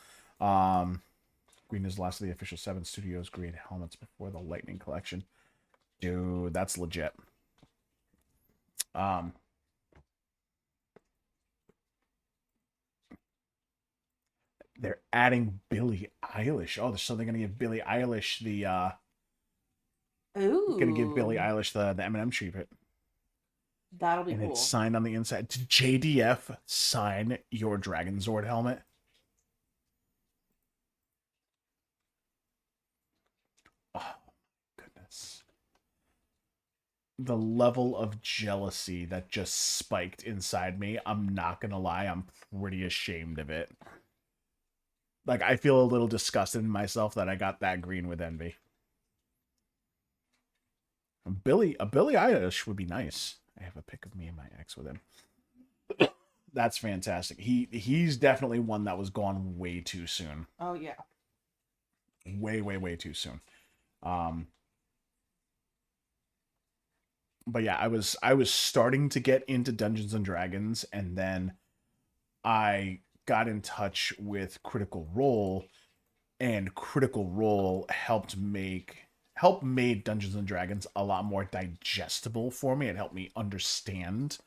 [SPEAKER 1] Green is the last of the official 7 Studios grade helmets before the Lightning Collection. Dude, that's legit. They're adding Billie Eilish. Oh, so they're gonna give Billie Eilish the the M&M treatment.
[SPEAKER 2] That'll be
[SPEAKER 1] and
[SPEAKER 2] cool.
[SPEAKER 1] It's signed on the inside. Did JDF sign your Dragonzord helmet? Oh, goodness. The level of jealousy that just spiked inside me, I'm not gonna lie, I'm pretty ashamed of it. Like, I feel a little disgusted in myself that I got that green with envy. A Billie Eilish would be nice. I have a pic of me and my ex with him. That's fantastic. He's definitely one that was gone way too soon.
[SPEAKER 2] Oh yeah.
[SPEAKER 1] Way too soon. But yeah, I was starting to get into Dungeons and Dragons, and then I got in touch with Critical Role, and Critical Role helped made Dungeons and Dragons a lot more digestible for me. It helped me understand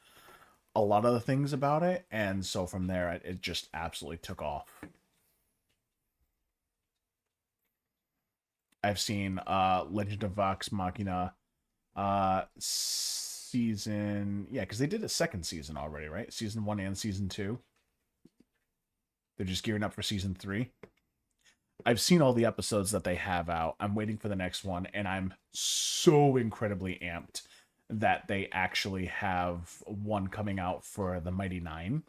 [SPEAKER 1] a lot of the things about it, and so from there it just absolutely took off. I've seen Legend of Vox Machina season, yeah, because they did a second season already, right? Season 1 and season 2. They're just gearing up for season 3. I've seen all the episodes that they have out. I'm waiting for the next one, and I'm so incredibly amped that they actually have one coming out for the Mighty Nine.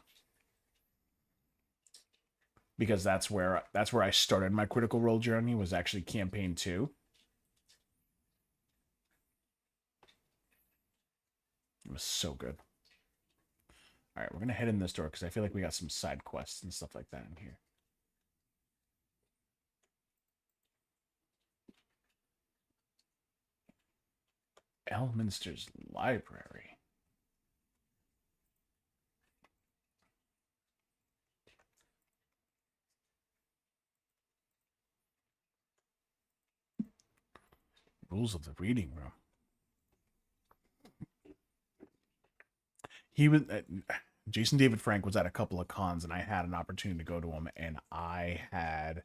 [SPEAKER 1] Because that's where I started my Critical Role journey, was actually campaign 2. It was so good. All right, we're going to head in this door because I feel like we got some side quests and stuff like that in here. Elminster's Library. Rules of the Reading Room. He was Jason David Frank was at a couple of cons, and I had an opportunity to go to him, and I had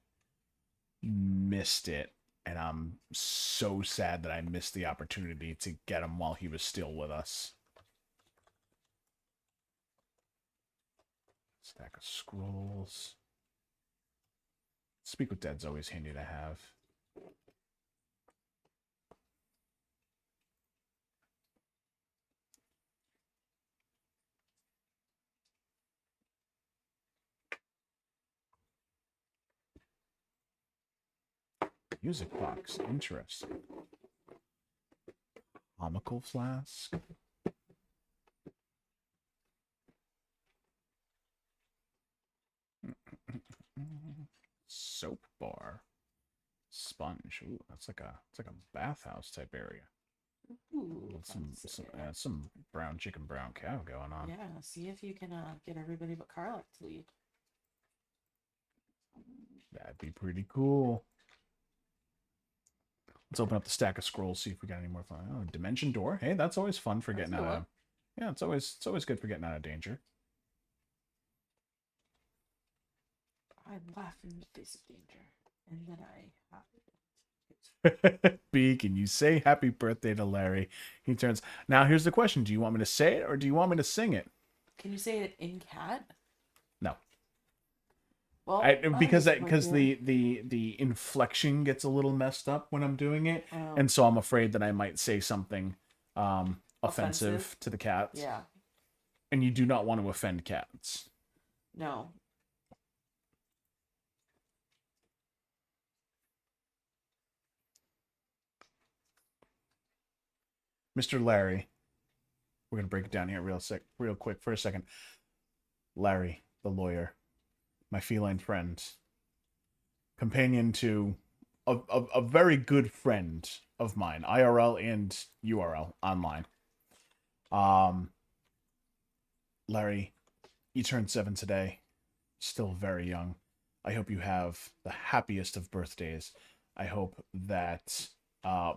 [SPEAKER 1] missed it, and I'm so sad that I missed the opportunity to get him while he was still with us. Stack of scrolls. Speak with Dead's always handy to have. Music box, interesting. Comical flask. Soap bar. Sponge. Ooh, it's like a bathhouse type area.
[SPEAKER 2] Ooh,
[SPEAKER 1] With
[SPEAKER 2] fancy.
[SPEAKER 1] some brown chicken, brown cow going on.
[SPEAKER 2] Yeah, see if you can get everybody but Carla to leave.
[SPEAKER 1] That'd be pretty cool. Let's open up the stack of scrolls, see if we got any more fun. Oh, dimension door. Hey, that's always fun for getting out of. Yeah, it's always good for getting out of danger.
[SPEAKER 2] I laugh in the face of danger, and then
[SPEAKER 1] B, can you say happy birthday to Larry? He turns. Now here's the question: do you want me to say it or do you want me to sing it?
[SPEAKER 2] Can you say it in cat?
[SPEAKER 1] No.
[SPEAKER 2] Well,
[SPEAKER 1] because the inflection gets a little messed up when I'm doing it, and so I'm afraid that I might say something offensive to the cats.
[SPEAKER 2] Yeah.
[SPEAKER 1] And you do not want to offend cats.
[SPEAKER 2] No.
[SPEAKER 1] Mr. Larry, we're gonna break it down here real quick for a second. Larry, the lawyer, my feline friend, companion to a very good friend of mine, IRL and URL online. Larry, you turned 7 today. Still very young. I hope you have the happiest of birthdays. I hope that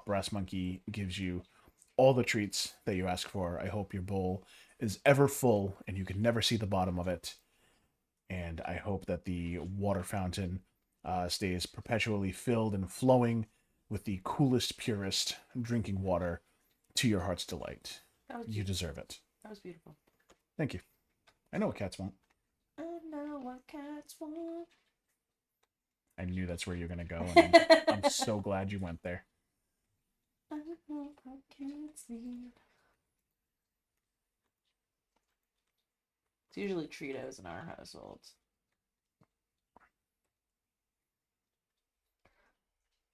[SPEAKER 1] Brass Monkey gives you all the treats that you ask for. I hope your bowl is ever full and you can never see the bottom of it. And I hope that the water fountain stays perpetually filled and flowing with the coolest, purest drinking water to your heart's delight. You deserve it.
[SPEAKER 2] That was beautiful.
[SPEAKER 1] Thank you. I know what cats want.
[SPEAKER 2] I know what cats want.
[SPEAKER 1] I knew that's where you're going to go. And I'm so glad you went there.
[SPEAKER 2] I know what cats need. It's usually Cheetos in our households.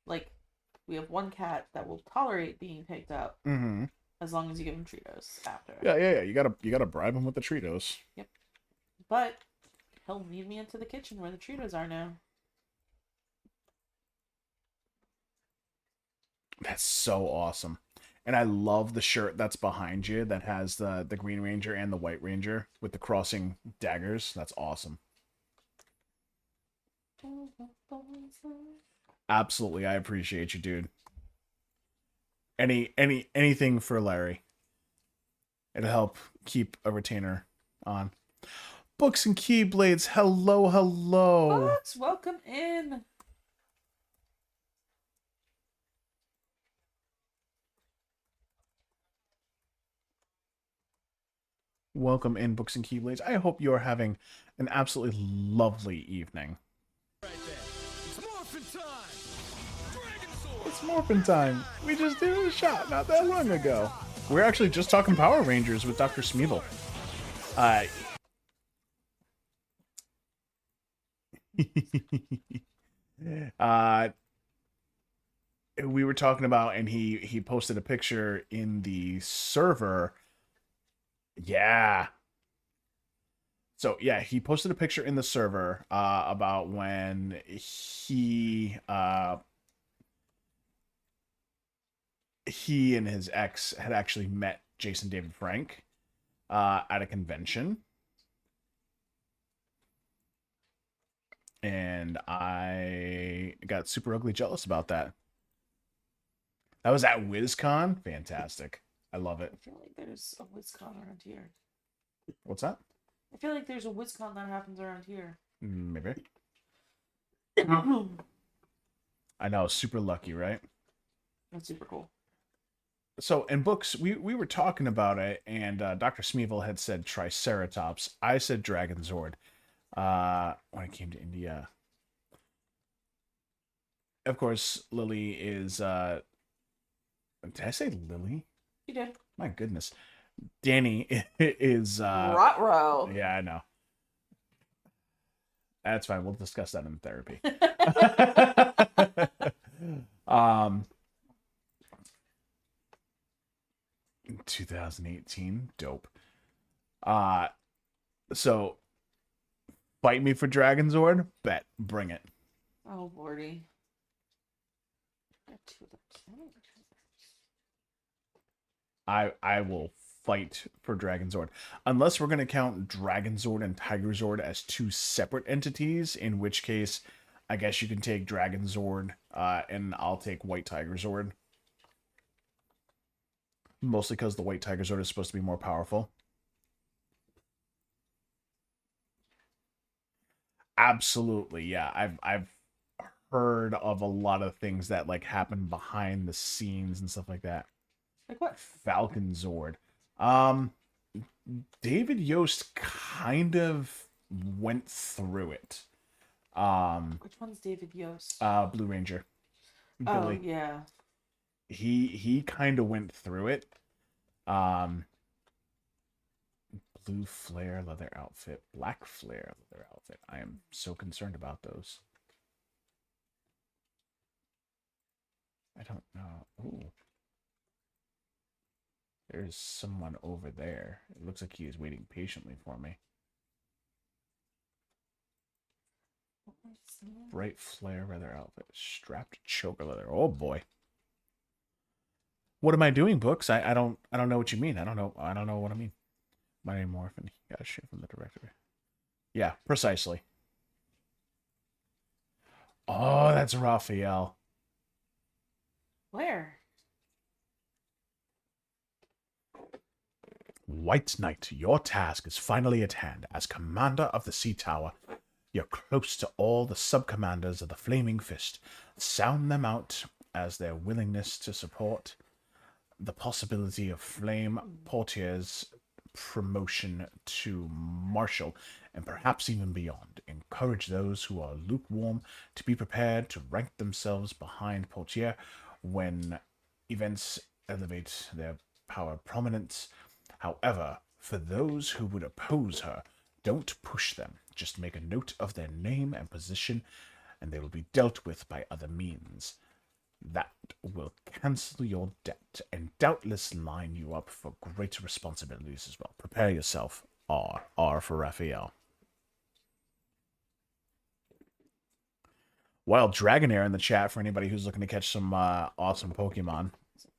[SPEAKER 2] Like, we have one cat that will tolerate being picked up as long as you give him Cheetos after.
[SPEAKER 1] Yeah. You gotta bribe him with the Cheetos.
[SPEAKER 2] Yep. But he'll lead me into the kitchen where the Cheetos are now.
[SPEAKER 1] That's so awesome. And I love the shirt that's behind you that has the Green Ranger and the White Ranger with the crossing daggers. That's awesome. Absolutely, I appreciate you, dude. Anything for Larry. It'll help keep a retainer on. Books and Keyblades, hello.
[SPEAKER 2] Books, welcome in.
[SPEAKER 1] Welcome in, Books and Keyblades. I hope you're having an absolutely lovely evening.
[SPEAKER 3] Right there. It's morphin' time! Dragon Sword!
[SPEAKER 1] It's morphin' time. We just did a shot not that long ago. We're actually just talking Power Rangers with Dr. Smeevil. We were talking about, and he posted a picture in the server. Yeah. So yeah, he posted a picture in the server about when he and his ex had actually met Jason David Frank at a convention. And I got super ugly jealous about that. That was at WizCon. Fantastic. I love it.
[SPEAKER 2] I feel like there's a WizCon around here.
[SPEAKER 1] What's that?
[SPEAKER 2] I feel like there's a WizCon that happens around here.
[SPEAKER 1] Maybe. I know. Super lucky, right?
[SPEAKER 2] That's super cool.
[SPEAKER 1] So in books, we were talking about it, and Dr. Smeevil had said Triceratops. I said Dragonzord. when it came to India. Of course, Lily is did I say Lily?
[SPEAKER 2] You did.
[SPEAKER 1] My goodness. Danny is
[SPEAKER 2] Ruh-roh.
[SPEAKER 1] yeah, I know. That's fine. We'll discuss that in therapy. 2018, dope. So fight me for Dragonzord? Bet. Bring it.
[SPEAKER 2] Oh, lordy.
[SPEAKER 1] I will fight for Dragonzord. Unless we're gonna count Dragonzord and Tigerzord as two separate entities, in which case I guess you can take Dragonzord, and I'll take White Tigerzord. Mostly because the White Tigerzord is supposed to be more powerful. Absolutely, yeah. I've heard of a lot of things that like happen behind the scenes and stuff like that.
[SPEAKER 2] Like what?
[SPEAKER 1] Falcon Zord. David Yost kind of went through it.
[SPEAKER 2] Which one's David Yost?
[SPEAKER 1] Blue Ranger.
[SPEAKER 2] Oh,
[SPEAKER 1] Billy.
[SPEAKER 2] yeah.
[SPEAKER 1] He kind of went through it. Blue flare leather outfit, black flare leather outfit. I am so concerned about those. I don't know. Ooh. There's someone over there. It looks like he is waiting patiently for me. Bright flare leather outfit, strapped choker leather. Oh boy. What am I doing, books? I don't know what you mean. I don't know what I mean. My name Morphin. Got shit from the director. Yeah, precisely. Oh, that's Raphael.
[SPEAKER 2] Where?
[SPEAKER 1] White Knight, your task is finally at hand. As commander of the Sea Tower, you're close to all the sub-commanders of the Flaming Fist. Sound them out as their willingness to support the possibility of Flame Portier's promotion to Marshal, and perhaps even beyond. Encourage those who are lukewarm to be prepared to rank themselves behind Portier when events elevate their power prominence. However, for those who would oppose her, don't push them. Just make a note of their name and position, and they will be dealt with by other means. That will cancel your debt and doubtless line you up for greater responsibilities as well. Prepare yourself. R for Raphael. Wild Dragonair in the chat for anybody who's looking to catch some awesome Pokemon.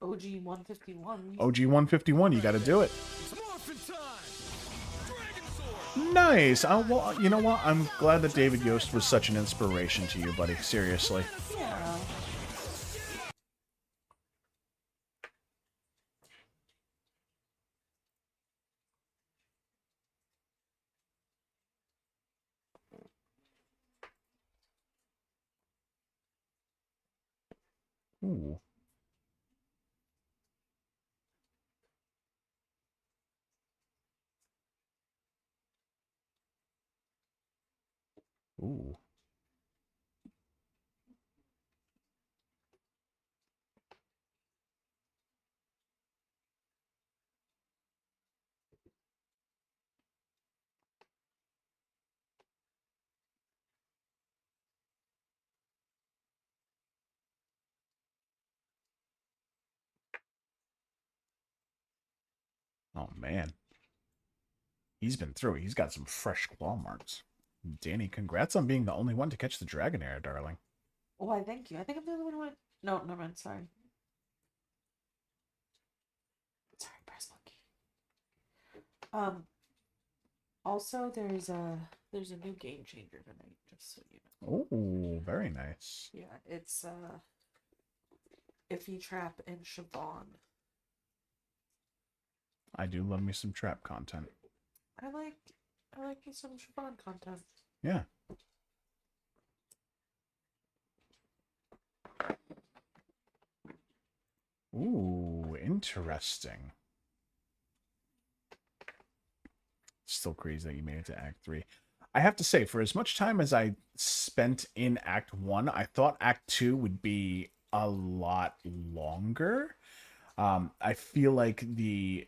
[SPEAKER 2] OG 151.
[SPEAKER 1] OG 151, you got to do it.
[SPEAKER 3] It's morphin' time! Dragon Sword!
[SPEAKER 1] Nice. Well, you know what? I'm glad that David Yost was such an inspiration to you, buddy. Seriously.
[SPEAKER 2] Yeah.
[SPEAKER 1] Ooh. Ooh. Oh, man. He's been through it. He's got some fresh claw marks. Danny, congrats on being the only one to catch the Dragonair, darling.
[SPEAKER 2] Why, thank you. I think I'm the only one who went. No, never mind. Sorry. Sorry, press monkey. Also, there's a new game changer tonight, just so you know.
[SPEAKER 1] Oh, very nice.
[SPEAKER 2] Yeah, it's Iffy Trap and Siobhan.
[SPEAKER 1] I do love me some trap content.
[SPEAKER 2] I like me some Siobhan content.
[SPEAKER 1] Yeah. Ooh, interesting. Still crazy that you made it to Act 3. I have to say, for as much time as I spent in Act 1, I thought Act 2 would be a lot longer. I feel like the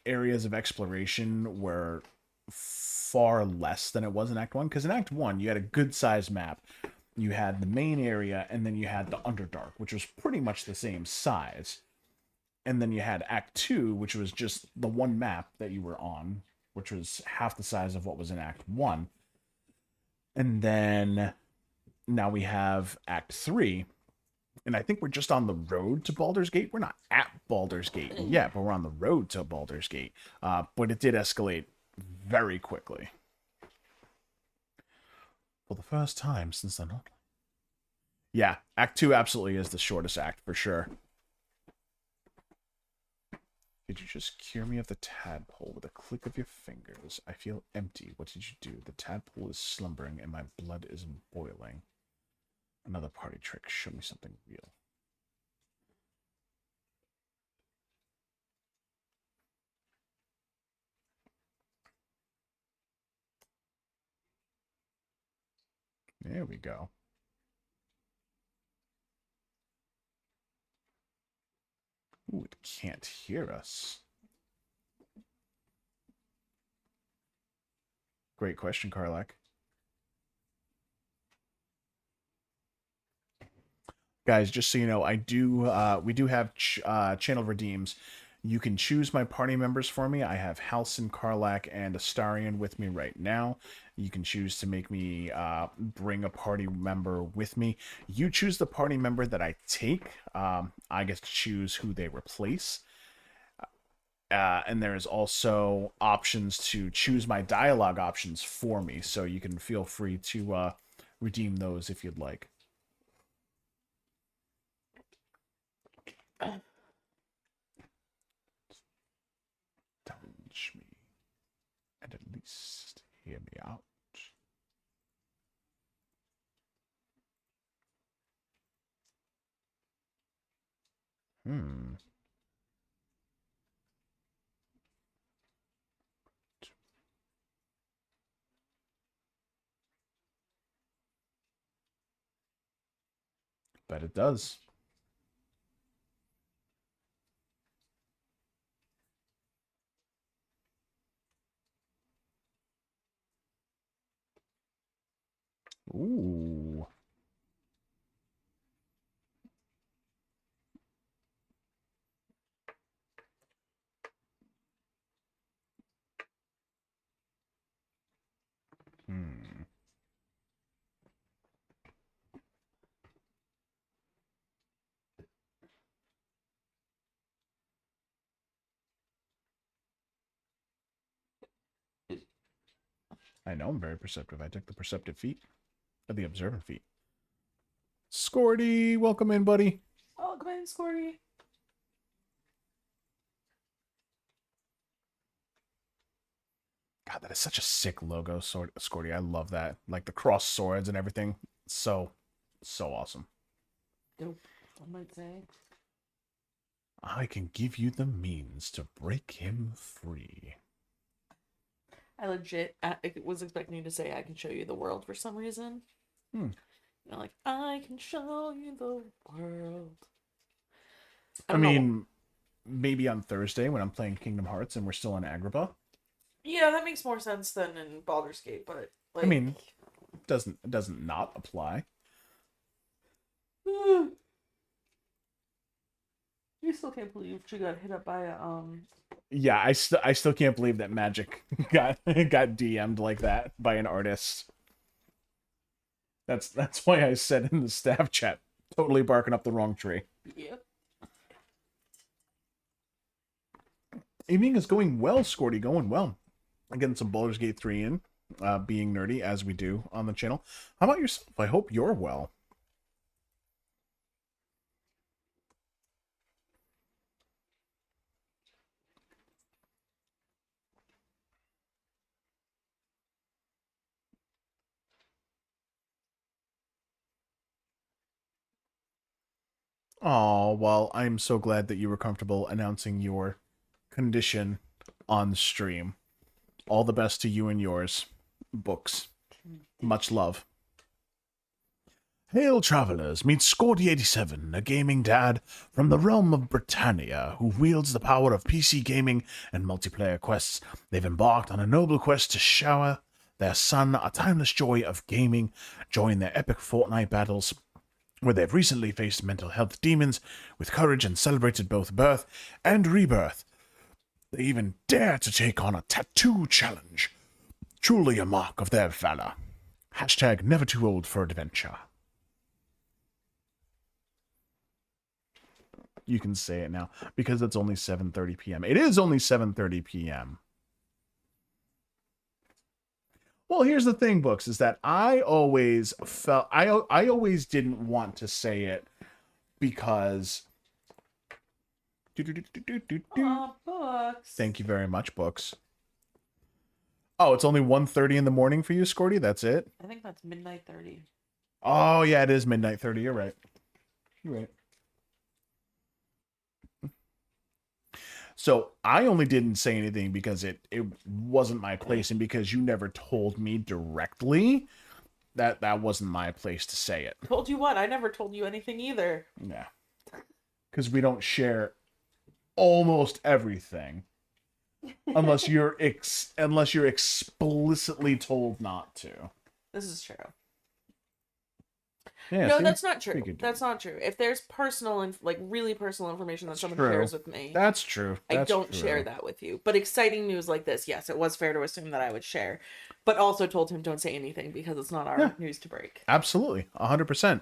[SPEAKER 1] areas of exploration were far less than it was in Act 1, because in Act 1, you had a good sized map. You had the main area, and then you had the Underdark, which was pretty much the same size. And then you had Act 2, which was just the one map that you were on, which was half the size of what was in Act 1. And then now we have Act 3, and I think we're just on the road to Baldur's Gate. We're not at Baldur's Gate yet, but we're on the road to Baldur's Gate. But it did escalate very quickly. For the first time since the not. Yeah, Act 2 absolutely is the shortest act for sure. Did you just cure me of the tadpole with a click of your fingers? I feel empty. What did you do? The tadpole is slumbering and my blood is boiling. Another party trick. Show me something real. There we go. Ooh, it can't hear us. Great question, Karlak. Guys, just so you know, we do have channel redeems. You can choose my party members for me. I have Halcyon, Karlak, and Astarion with me right now. You can choose to make me bring a party member with me. You choose the party member that I take. I get to choose who they replace. And there's also options to choose my dialogue options for me. So you can feel free to redeem those if you'd like. Touch me and at least hear me out. Bet it does. Ooh. I know I'm very perceptive. I took the perceptive feat. Or the observant feat. Scorty, welcome in, buddy.
[SPEAKER 2] Oh, come in, Scorty.
[SPEAKER 1] God, that is such a sick logo, Scorty. I love that. Like the cross swords and everything. So awesome.
[SPEAKER 2] Dope, I might say.
[SPEAKER 1] I can give you the means to break him free.
[SPEAKER 2] I legit was expecting you to say I can show you the world for some reason. You know, like, I can show you the world.
[SPEAKER 1] I mean, maybe on Thursday when I'm playing Kingdom Hearts and we're still in Agrabah.
[SPEAKER 2] Yeah, that makes more sense than in Baldur's Gate, but like,
[SPEAKER 1] I mean, it doesn't not apply.
[SPEAKER 2] you still can't believe she got hit up by a
[SPEAKER 1] Yeah, I still can't believe that Magic got DM'd like that by an artist. That's why I said in the staff chat, totally barking up the wrong tree.
[SPEAKER 2] Yep.
[SPEAKER 1] Evening is going well, Scorty, going well. I'm getting some Baldur's Gate 3 in, being nerdy as we do on the channel. How about yourself? I hope you're well. Oh, well, I'm so glad that you were comfortable announcing your condition on stream. All the best to you and yours. Books. Much love. Hail, travelers, meet Scorty87, a gaming dad from the realm of Britannia who wields the power of PC gaming and multiplayer quests. They've embarked on a noble quest to shower their son a timeless joy of gaming, join their epic Fortnite battles, where they've recently faced mental health demons with courage and celebrated both birth and rebirth. They even dare to take on a tattoo challenge, truly a mark of their valor. Hashtag never too old for adventure. You can say it now because it's only 7:30 p.m. It is only 7:30 p.m. Well, here's the thing, Books, is that I always felt I always didn't want to say it because
[SPEAKER 2] Aw, books.
[SPEAKER 1] Thank you very much, Books. Oh, it's only 1:30 in the morning for you, Scorty? That's it?
[SPEAKER 2] I think that's midnight 30.
[SPEAKER 1] Oh, yeah, it is midnight 30. You're right. You're right. So I only didn't say anything because it wasn't my place, and because you never told me directly that wasn't my place to say it.
[SPEAKER 2] Told you what? I never told you anything either.
[SPEAKER 1] Yeah. Because we don't share almost everything. Unless you're explicitly told not to.
[SPEAKER 2] This is true.
[SPEAKER 1] Yeah,
[SPEAKER 2] No,
[SPEAKER 1] see?
[SPEAKER 2] that's not true.
[SPEAKER 1] Figured.
[SPEAKER 2] That's not true. If there's personal and like really personal information that someone
[SPEAKER 1] true.
[SPEAKER 2] shares with me,
[SPEAKER 1] That's true.
[SPEAKER 2] I
[SPEAKER 1] That's
[SPEAKER 2] don't
[SPEAKER 1] true.
[SPEAKER 2] share that with you. But exciting news like this, yes, it was fair to assume that I would share. But also told him don't say anything because it's not our news to break.
[SPEAKER 1] Absolutely. 100%.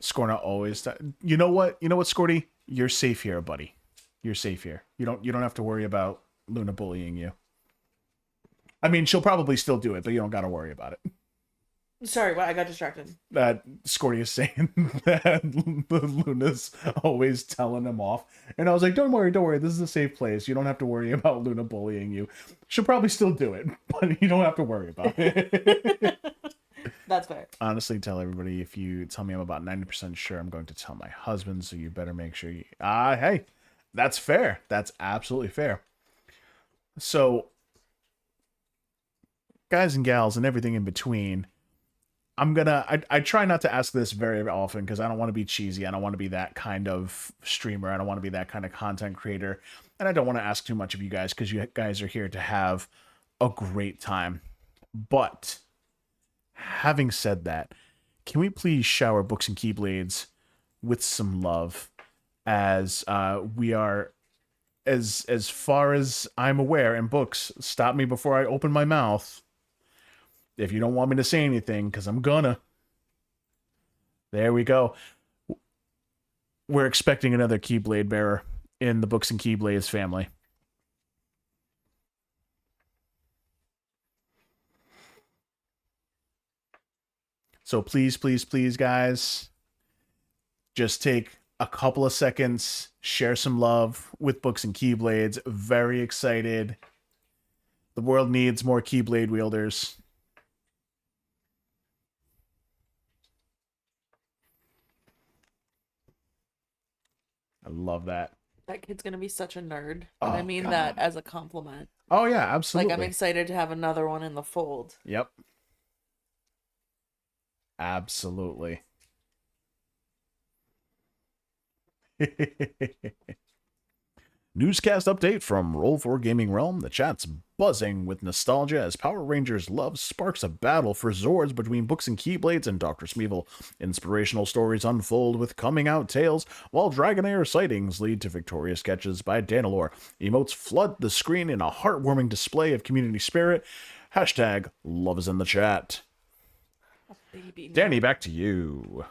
[SPEAKER 1] Scorna always. You know what? You know what, Scorty? You're safe here, buddy. You're safe here. You don't have to worry about Luna bullying you. I mean, she'll probably still do it, but you don't got to worry about it.
[SPEAKER 2] Sorry, what? I got distracted.
[SPEAKER 1] That Scorty is saying that Luna's always telling him off. And I was like, don't worry. This is a safe place. You don't have to worry about Luna bullying you. She'll probably still do it, but you don't have to worry about it.
[SPEAKER 2] That's fair.
[SPEAKER 1] Honestly, tell everybody, if you tell me I'm about 90% sure, I'm going to tell my husband, so you better make sure you... hey, that's fair. That's absolutely fair. So, guys and gals and everything in between... I try not to ask this very often because I don't want to be cheesy. I don't want to be that kind of streamer. I don't want to be that kind of content creator. And I don't want to ask too much of you guys because you guys are here to have a great time. But having said that, can we please shower Books and Keyblades with some love, as we are, as far as I'm aware, and Books, stop me before I open my mouth if you don't want me to say anything, because I'm gonna. There we go. We're expecting another Keyblade bearer in the Books and Keyblades family. So please, please, please, guys, just take a couple of seconds, share some love with Books and Keyblades. Very excited. The world needs more Keyblade wielders. I love that.
[SPEAKER 2] That kid's gonna be such a nerd.
[SPEAKER 1] Oh,
[SPEAKER 2] And I mean
[SPEAKER 1] God.
[SPEAKER 2] that as a compliment.
[SPEAKER 1] Oh, yeah, absolutely.
[SPEAKER 2] Like, I'm excited to have another one in the fold.
[SPEAKER 1] Yep. Absolutely. Newscast update from Roll4 Gaming Realm. The chat's buzzing with nostalgia as Power Rangers love sparks a battle for Zords between Books and Keyblades and Dr. Smeevil. Inspirational stories unfold with coming out tales, while Dragonair sightings lead to victorious sketches by Danilor. Emotes flood the screen in a heartwarming display of community spirit. Hashtag love is in the chat.
[SPEAKER 2] Baby
[SPEAKER 1] Danny, back to you.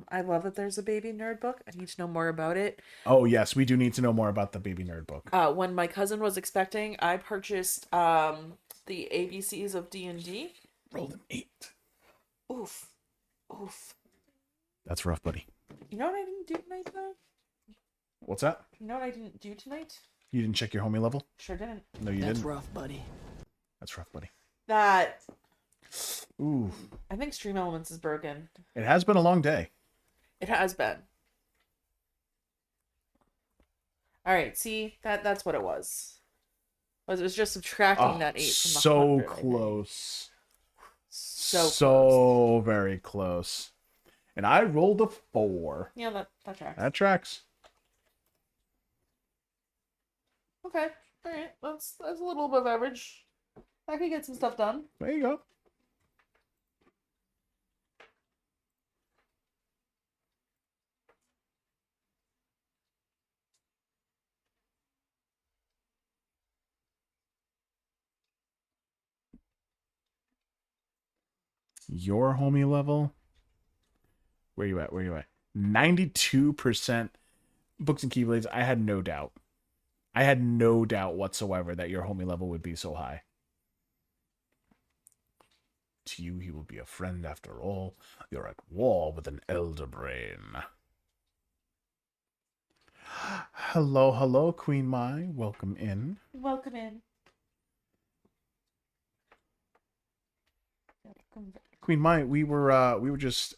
[SPEAKER 2] I love that there's a baby nerd book. I need to know more about it.
[SPEAKER 1] Oh, yes, we do need to know more about the Baby Nerd book.
[SPEAKER 2] When my cousin was expecting, I purchased the ABCs of D&D.
[SPEAKER 1] Rolled an 8.
[SPEAKER 2] Oof. Oof.
[SPEAKER 1] That's rough, buddy.
[SPEAKER 2] You know what I didn't do tonight, though?
[SPEAKER 1] What's that?
[SPEAKER 2] You know what I didn't do tonight?
[SPEAKER 1] You didn't check your homie level?
[SPEAKER 2] Sure didn't.
[SPEAKER 1] No, you didn't.
[SPEAKER 3] rough, buddy.
[SPEAKER 1] That's rough, buddy.
[SPEAKER 2] That...
[SPEAKER 1] Ooh.
[SPEAKER 2] I think Stream Elements is broken.
[SPEAKER 1] It has been a long day.
[SPEAKER 2] It has been. Alright, see? That's what it was. It was just subtracting that 8 from the
[SPEAKER 1] so
[SPEAKER 2] 100, I think.
[SPEAKER 1] close.
[SPEAKER 2] close.
[SPEAKER 1] So very close. And I rolled a 4.
[SPEAKER 2] Yeah, that tracks.
[SPEAKER 1] That tracks.
[SPEAKER 2] Okay. All right. That's a little above average. I could get some stuff done.
[SPEAKER 1] There you go. Your homie level? Where you at? 92% books and keyblades. I had no doubt. I had no doubt whatsoever that your homie level would be so high. To you, he will be a friend after all. You're at war with an elder brain. Hello, Queen Mai. Welcome in.
[SPEAKER 2] Welcome in.
[SPEAKER 1] Queen Mai, we were just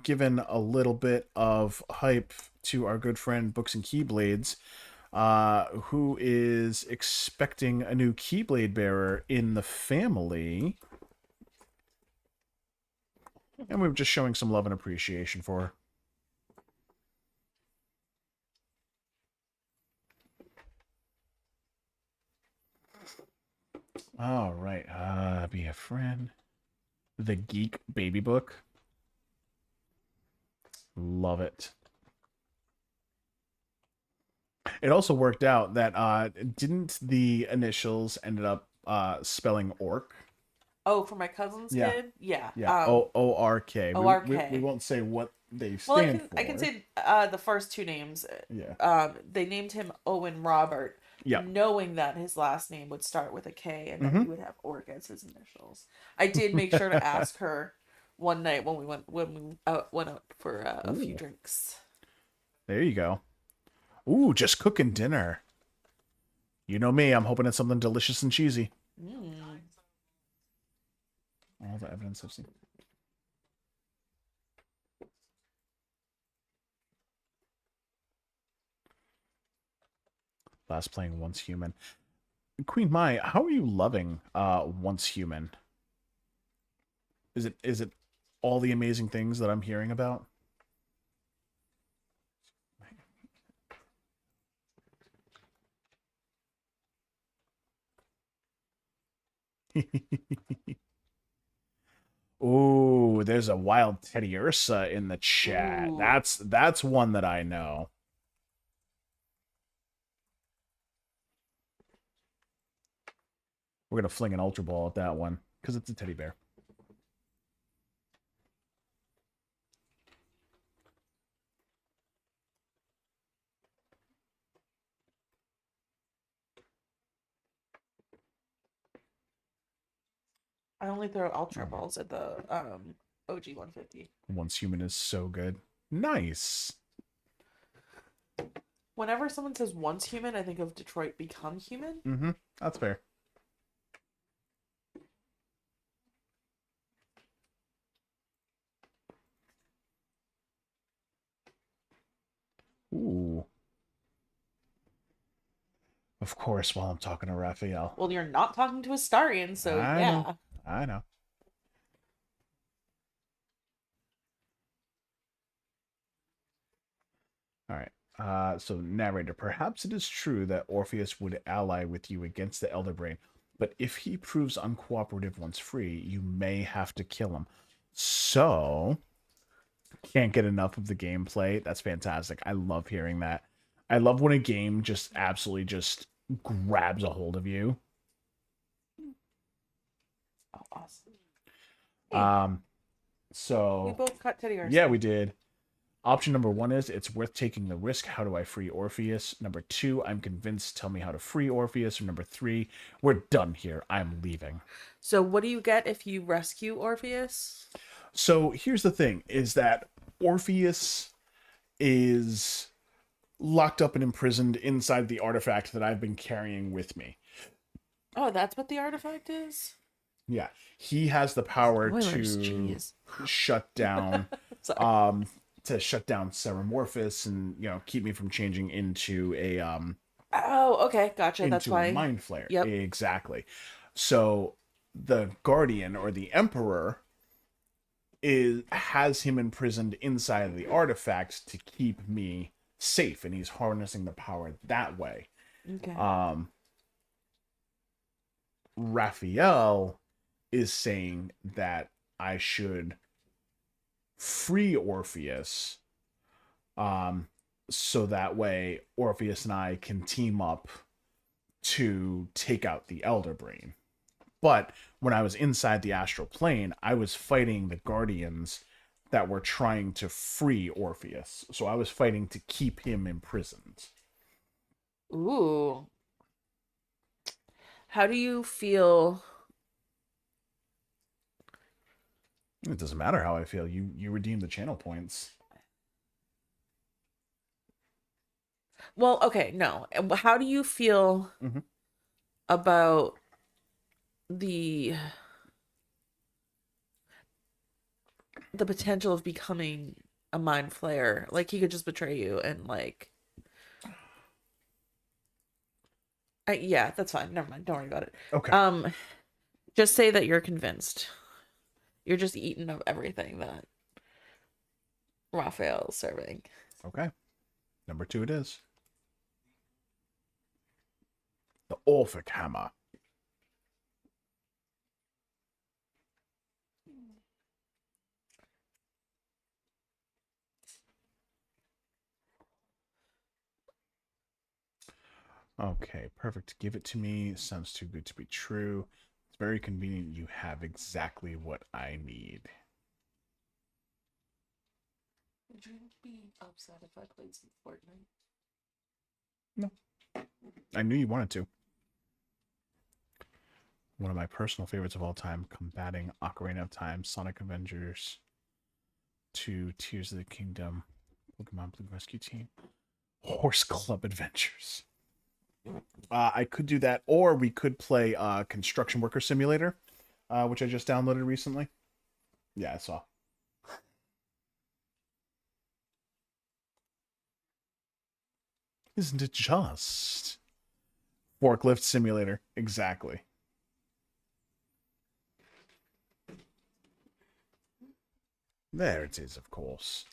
[SPEAKER 1] given a little bit of hype to our good friend Books and Keyblades, who is expecting a new Keyblade bearer in the family. And we were just showing some love and appreciation for her. All right. Be a friend. The Geek Baby Book. Love it. It also worked out that didn't the initials ended up spelling orc?
[SPEAKER 2] Oh, for my cousin's
[SPEAKER 1] Yeah.
[SPEAKER 2] kid? Yeah.
[SPEAKER 1] Yeah. O-R-K.
[SPEAKER 2] O-R-K.
[SPEAKER 1] We won't say what they
[SPEAKER 2] Well,
[SPEAKER 1] stand for.
[SPEAKER 2] I can say the first two names.
[SPEAKER 1] Yeah.
[SPEAKER 2] They named him Owen Robert,
[SPEAKER 1] Yeah.
[SPEAKER 2] knowing that his last name would start with a K and that
[SPEAKER 1] Mhm.
[SPEAKER 2] he would have Orc as his initials. I did make sure to ask her one night when we went out for a few
[SPEAKER 1] Ooh.
[SPEAKER 2] drinks.
[SPEAKER 1] There you go. Ooh, just cooking dinner. You know me, I'm hoping it's something delicious and cheesy.
[SPEAKER 2] Mm.
[SPEAKER 1] All the evidence I've seen. Last playing Once Human. Queen Mai, how are you loving Once Human? Is it all the amazing things that I'm hearing about? Ooh, there's a wild Teddy Ursa in the chat.
[SPEAKER 2] Ooh.
[SPEAKER 1] That's one that I know. We're gonna fling an Ultra Ball at that one because it's a teddy bear.
[SPEAKER 2] I only throw Ultra Balls at the OG 150.
[SPEAKER 1] Once Human is so good. Nice.
[SPEAKER 2] Whenever someone says Once Human, I think of Detroit Become Human.
[SPEAKER 1] Mm-hmm. That's fair. Ooh. Of course, while I'm talking to Raphael.
[SPEAKER 2] Well, you're not talking to Astarion, so
[SPEAKER 1] I
[SPEAKER 2] yeah.
[SPEAKER 1] know. I know. All right. So narrator, perhaps it is true that Orpheus would ally with you against the Elder Brain, but if he proves uncooperative once free, you may have to kill him. So, can't get enough of the gameplay. That's fantastic. I love hearing that. I love when a game just absolutely just grabs a hold of you.
[SPEAKER 2] Oh, awesome.
[SPEAKER 1] So
[SPEAKER 2] We both cut Teddy Ursa.
[SPEAKER 1] yeah, we did. Option number 1 is it's worth taking the risk. How do I free Orpheus? Number 2, I'm convinced. Tell me how to free Orpheus. Or number 3, we're done here. I'm leaving.
[SPEAKER 2] So what do you get if you rescue Orpheus?
[SPEAKER 1] So here's the thing: is that Orpheus is locked up and imprisoned inside the artifact that I've been carrying with me.
[SPEAKER 2] Oh, that's what the artifact is?
[SPEAKER 1] Yeah, he has the power
[SPEAKER 2] Spoilers,
[SPEAKER 1] to
[SPEAKER 2] jeez.
[SPEAKER 1] shut down
[SPEAKER 2] Sorry.
[SPEAKER 1] to shut down Ceramorphous and, you know, keep me from changing into a
[SPEAKER 2] Oh, okay, gotcha. That's
[SPEAKER 1] into a
[SPEAKER 2] why.
[SPEAKER 1] mind flare.
[SPEAKER 2] Yep.
[SPEAKER 1] Exactly. So the Guardian or the Emperor has him imprisoned inside of the artifact to keep me safe, and he's harnessing the power that way.
[SPEAKER 2] Okay.
[SPEAKER 1] Raphael is saying that I should free Orpheus, so that way Orpheus and I can team up to take out the Elder Brain. But when I was inside the astral plane, I was fighting the Guardians that were trying to free Orpheus. So I was fighting to keep him imprisoned.
[SPEAKER 2] Ooh. How do you feel?
[SPEAKER 1] It doesn't matter how I feel. You redeem the channel points.
[SPEAKER 2] Well, okay, no. How do you feel
[SPEAKER 1] Mhm.
[SPEAKER 2] about the potential of becoming a mind flayer? Like he could just betray you and like yeah, that's fine. Never mind. Don't worry about it.
[SPEAKER 1] Okay.
[SPEAKER 2] Just say that you're convinced. You're just eating of everything that Raphael's serving.
[SPEAKER 1] Okay. Number 2 it is. The Orphic Hammer. Okay, perfect. Give it to me. Sounds too good to be true. It's very convenient. You have exactly what I need.
[SPEAKER 2] Would you be upset if I played some Fortnite?
[SPEAKER 1] No. I knew you wanted to. One of my personal favorites of all time, combating Ocarina of Time, Sonic Avengers 2, Tears of the Kingdom, Pokemon Blue Rescue Team, Horse Club Adventures. I could do that, or we could play Construction Worker Simulator, which I just downloaded recently. Yeah, I saw. Isn't it just? Forklift Simulator. Exactly. There it is, of course.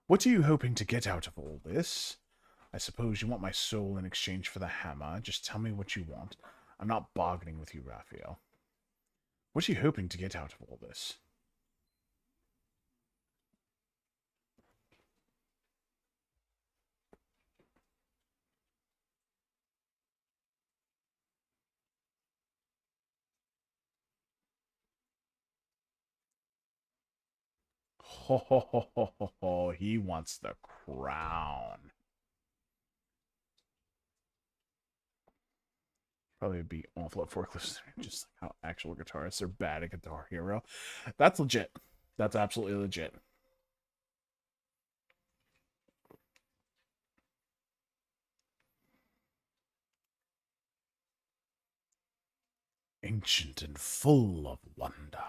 [SPEAKER 1] What are you hoping to get out of all this? I suppose you want my soul in exchange for the hammer. Just tell me what you want. I'm not bargaining with you, Raphael. What are you hoping to get out of all this? Ho ho ho ho ho ho. He wants the crown. Probably would be awful at forklifts, just like how actual guitarists are bad at Guitar Hero. That's legit. That's absolutely legit. Ancient and full of wonder.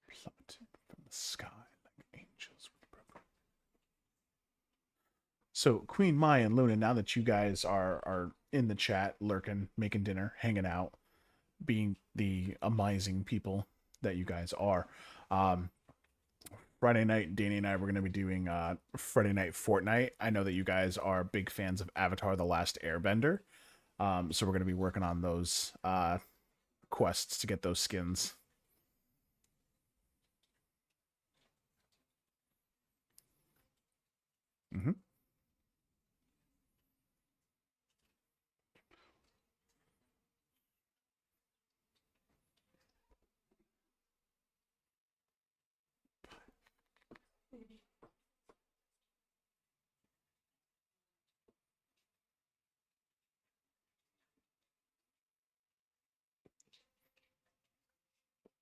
[SPEAKER 1] Plummeted from the sky like angels with broken. So, Queen Maya and Luna, now that you guys are in the chat, lurking, making dinner, hanging out, being the amazing people that you guys are, Friday night, Danny and I were going to be doing Friday Night Fortnite. I know that you guys are big fans of Avatar: The Last Airbender, so we're going to be working on those quests to get those skins. Mm-hmm.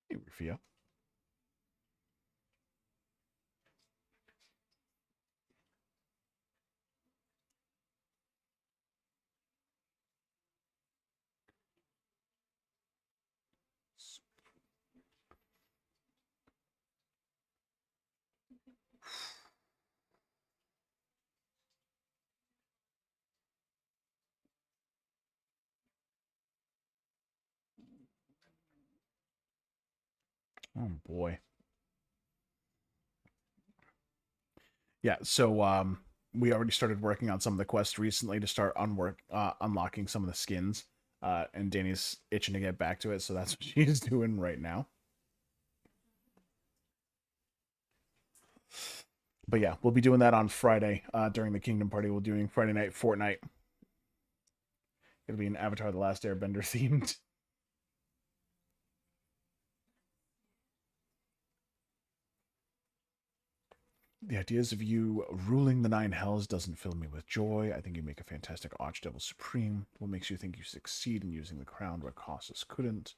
[SPEAKER 1] Hey, Rufio. Oh boy. Yeah, so we already started working on some of the quests recently to start unlocking some of the skins. And Danny's itching to get back to it, so that's what she's doing right now. But yeah, we'll be doing that on Friday during the Kingdom Party. We're doing Friday Night Fortnite. It'll be an Avatar: The Last Airbender themed. The ideas of you ruling the nine hells doesn't fill me with joy. I think you make a fantastic Archdevil Supreme. What makes you think you succeed in using the crown where Cautious couldn't?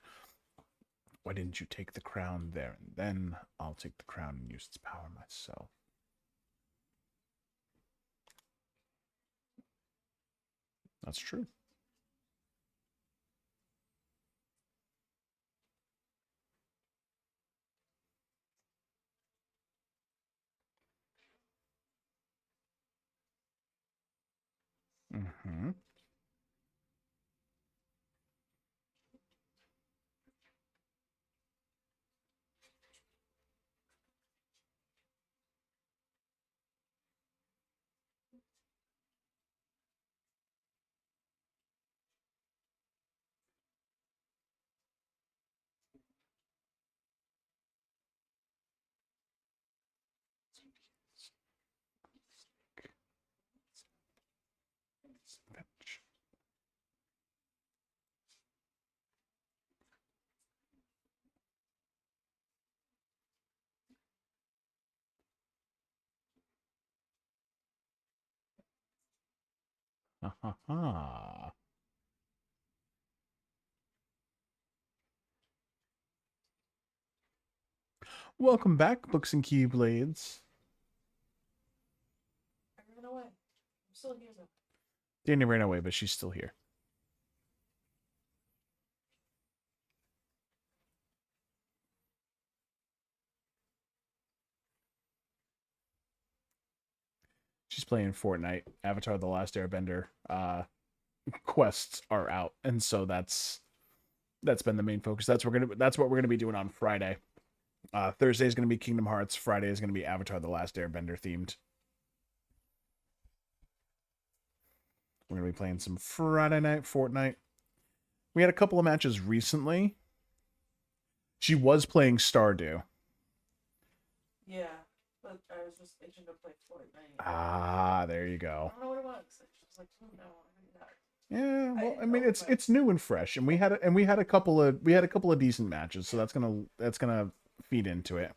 [SPEAKER 1] Why didn't you take the crown there and then? I'll take the crown and use its power myself. That's true. Mm-hmm. Ha ha ha. Welcome back, Books and Keyblades.
[SPEAKER 2] I ran away. I'm still here though.
[SPEAKER 1] Danny ran away, but she's still here. She's playing Fortnite. Avatar: The Last Airbender quests are out, and so that's been the main focus. That's what we're gonna be doing on Friday. Thursday is gonna be Kingdom Hearts. Friday is gonna be Avatar: The Last Airbender themed. We're gonna be playing some Friday Night Fortnite. We had a couple of matches recently. She was playing Stardew.
[SPEAKER 2] Yeah, but I was just itching to play Fortnite.
[SPEAKER 1] Ah, there you go.
[SPEAKER 2] I don't know what it was. I was like, no, I want to do that.
[SPEAKER 1] Yeah, well,
[SPEAKER 2] didn't
[SPEAKER 1] I mean,
[SPEAKER 2] know
[SPEAKER 1] it's new and fresh, and we had a couple of decent matches, so that's gonna feed into it.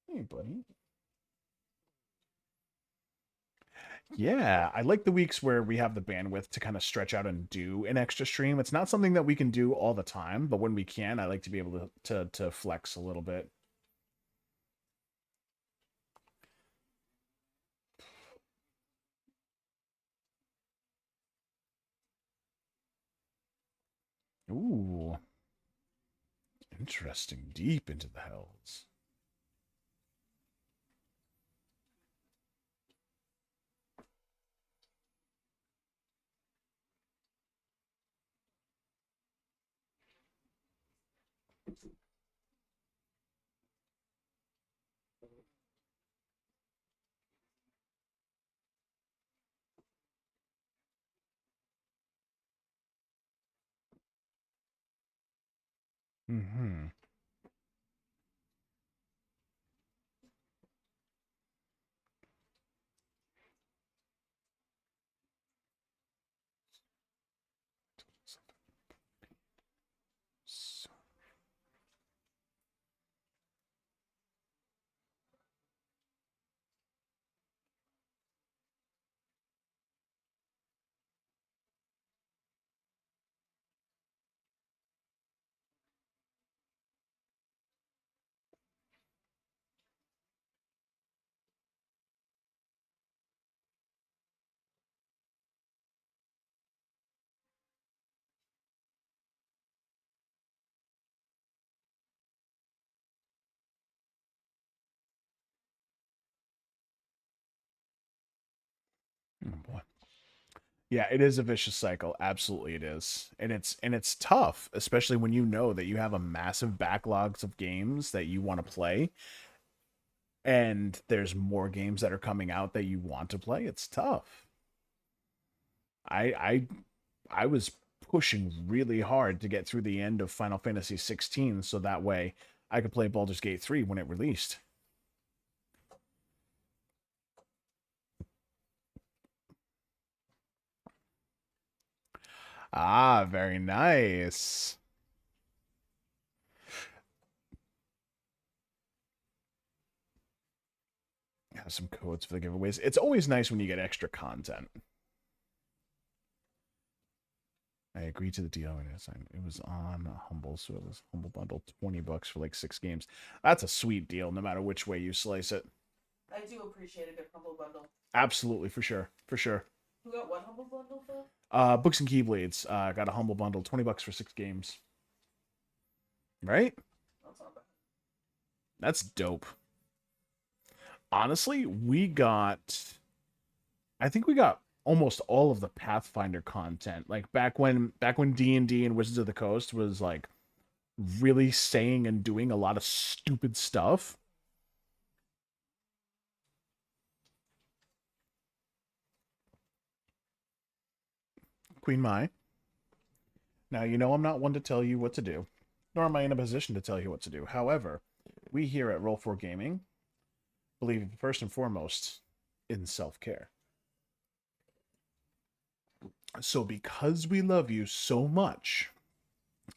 [SPEAKER 1] Hey, buddy. Yeah, I like the weeks where we have the bandwidth to kind of stretch out and do an extra stream. It's not something that we can do all the time, but when we can, I like to be able to flex a little bit. Ooh, interesting. Deep into the hells. Mm-hmm. So, Yeah, it is a vicious cycle. Absolutely it is. And it's tough, especially when you know that you have a massive backlogs of games that you want to play and there's more games that are coming out that you want to play. It's tough. I was pushing really hard to get through the end of Final Fantasy 16 so that way I could play Baldur's Gate 3 when it released. Ah, very nice. Have some codes for the giveaways. It's always nice when you get extra content. I agreed to the deal. It was on Humble, so it was Humble Bundle, $20 for like 6 games. That's a sweet deal, no matter which way you slice it.
[SPEAKER 2] I do appreciate a good Humble Bundle.
[SPEAKER 1] Absolutely, for sure, for sure.
[SPEAKER 2] Who got what Humble Bundle for?
[SPEAKER 1] Books and Keyblades. Got a Humble Bundle, $20 for 6 games. Right?
[SPEAKER 2] That's not bad.
[SPEAKER 1] That's dope. Honestly, I think we got almost all of the Pathfinder content. Like back when D&D and Wizards of the Coast was like really saying and doing a lot of stupid stuff. Queen Mai. Now, you know I'm not one to tell you what to do, nor am I in a position to tell you what to do. However, we here at Roll4 Gaming believe first and foremost in self-care. So because we love you so much,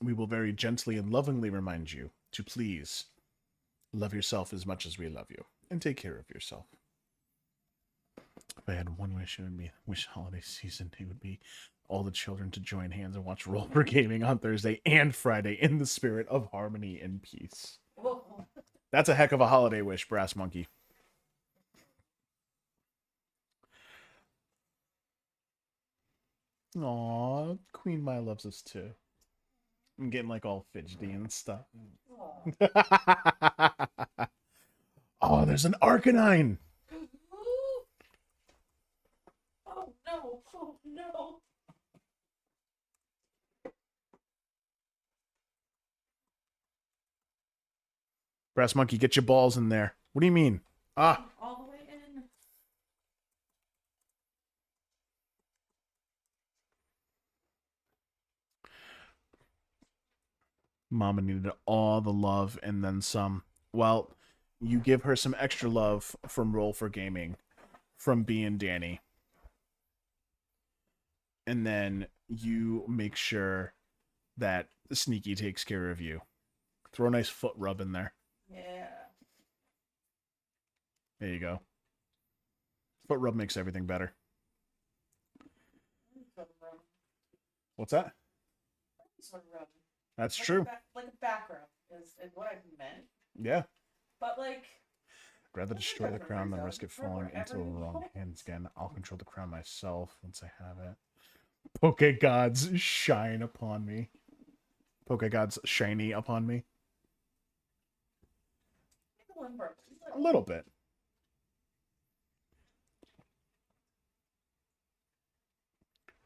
[SPEAKER 1] we will very gently and lovingly remind you to please love yourself as much as we love you and take care of yourself. If I had one wish, it would be wish holiday season. It would be all the children to join hands and watch Roll for Gaming on Thursday and Friday in the spirit of harmony and peace.
[SPEAKER 2] Whoa.
[SPEAKER 1] That's a heck of a holiday wish, Brass Monkey. Aw, Queen Mai loves us too. I'm getting like all fidgety and stuff. Oh, there's an Arcanine.
[SPEAKER 2] Oh no! Oh no!
[SPEAKER 1] Brass Monkey, get your balls in there. What do you mean? Ah.
[SPEAKER 2] All the way in.
[SPEAKER 1] Mama needed all the love and then some. Well, you give her some extra love from Roll for Gaming, from B and Danny. And then you make sure that Sneaky takes care of you. Throw a nice foot rub in there.
[SPEAKER 2] Yeah.
[SPEAKER 1] There you go. Foot rub makes everything better. What's that? That's
[SPEAKER 2] Like
[SPEAKER 1] true.
[SPEAKER 2] Like a background is what I meant.
[SPEAKER 1] Yeah.
[SPEAKER 2] But like.
[SPEAKER 1] I'd rather destroy the crown than risk it falling into the wrong hands again. I'll control the crown myself once I have it. Poke gods shine upon me. Poke gods shiny upon me. A little bit.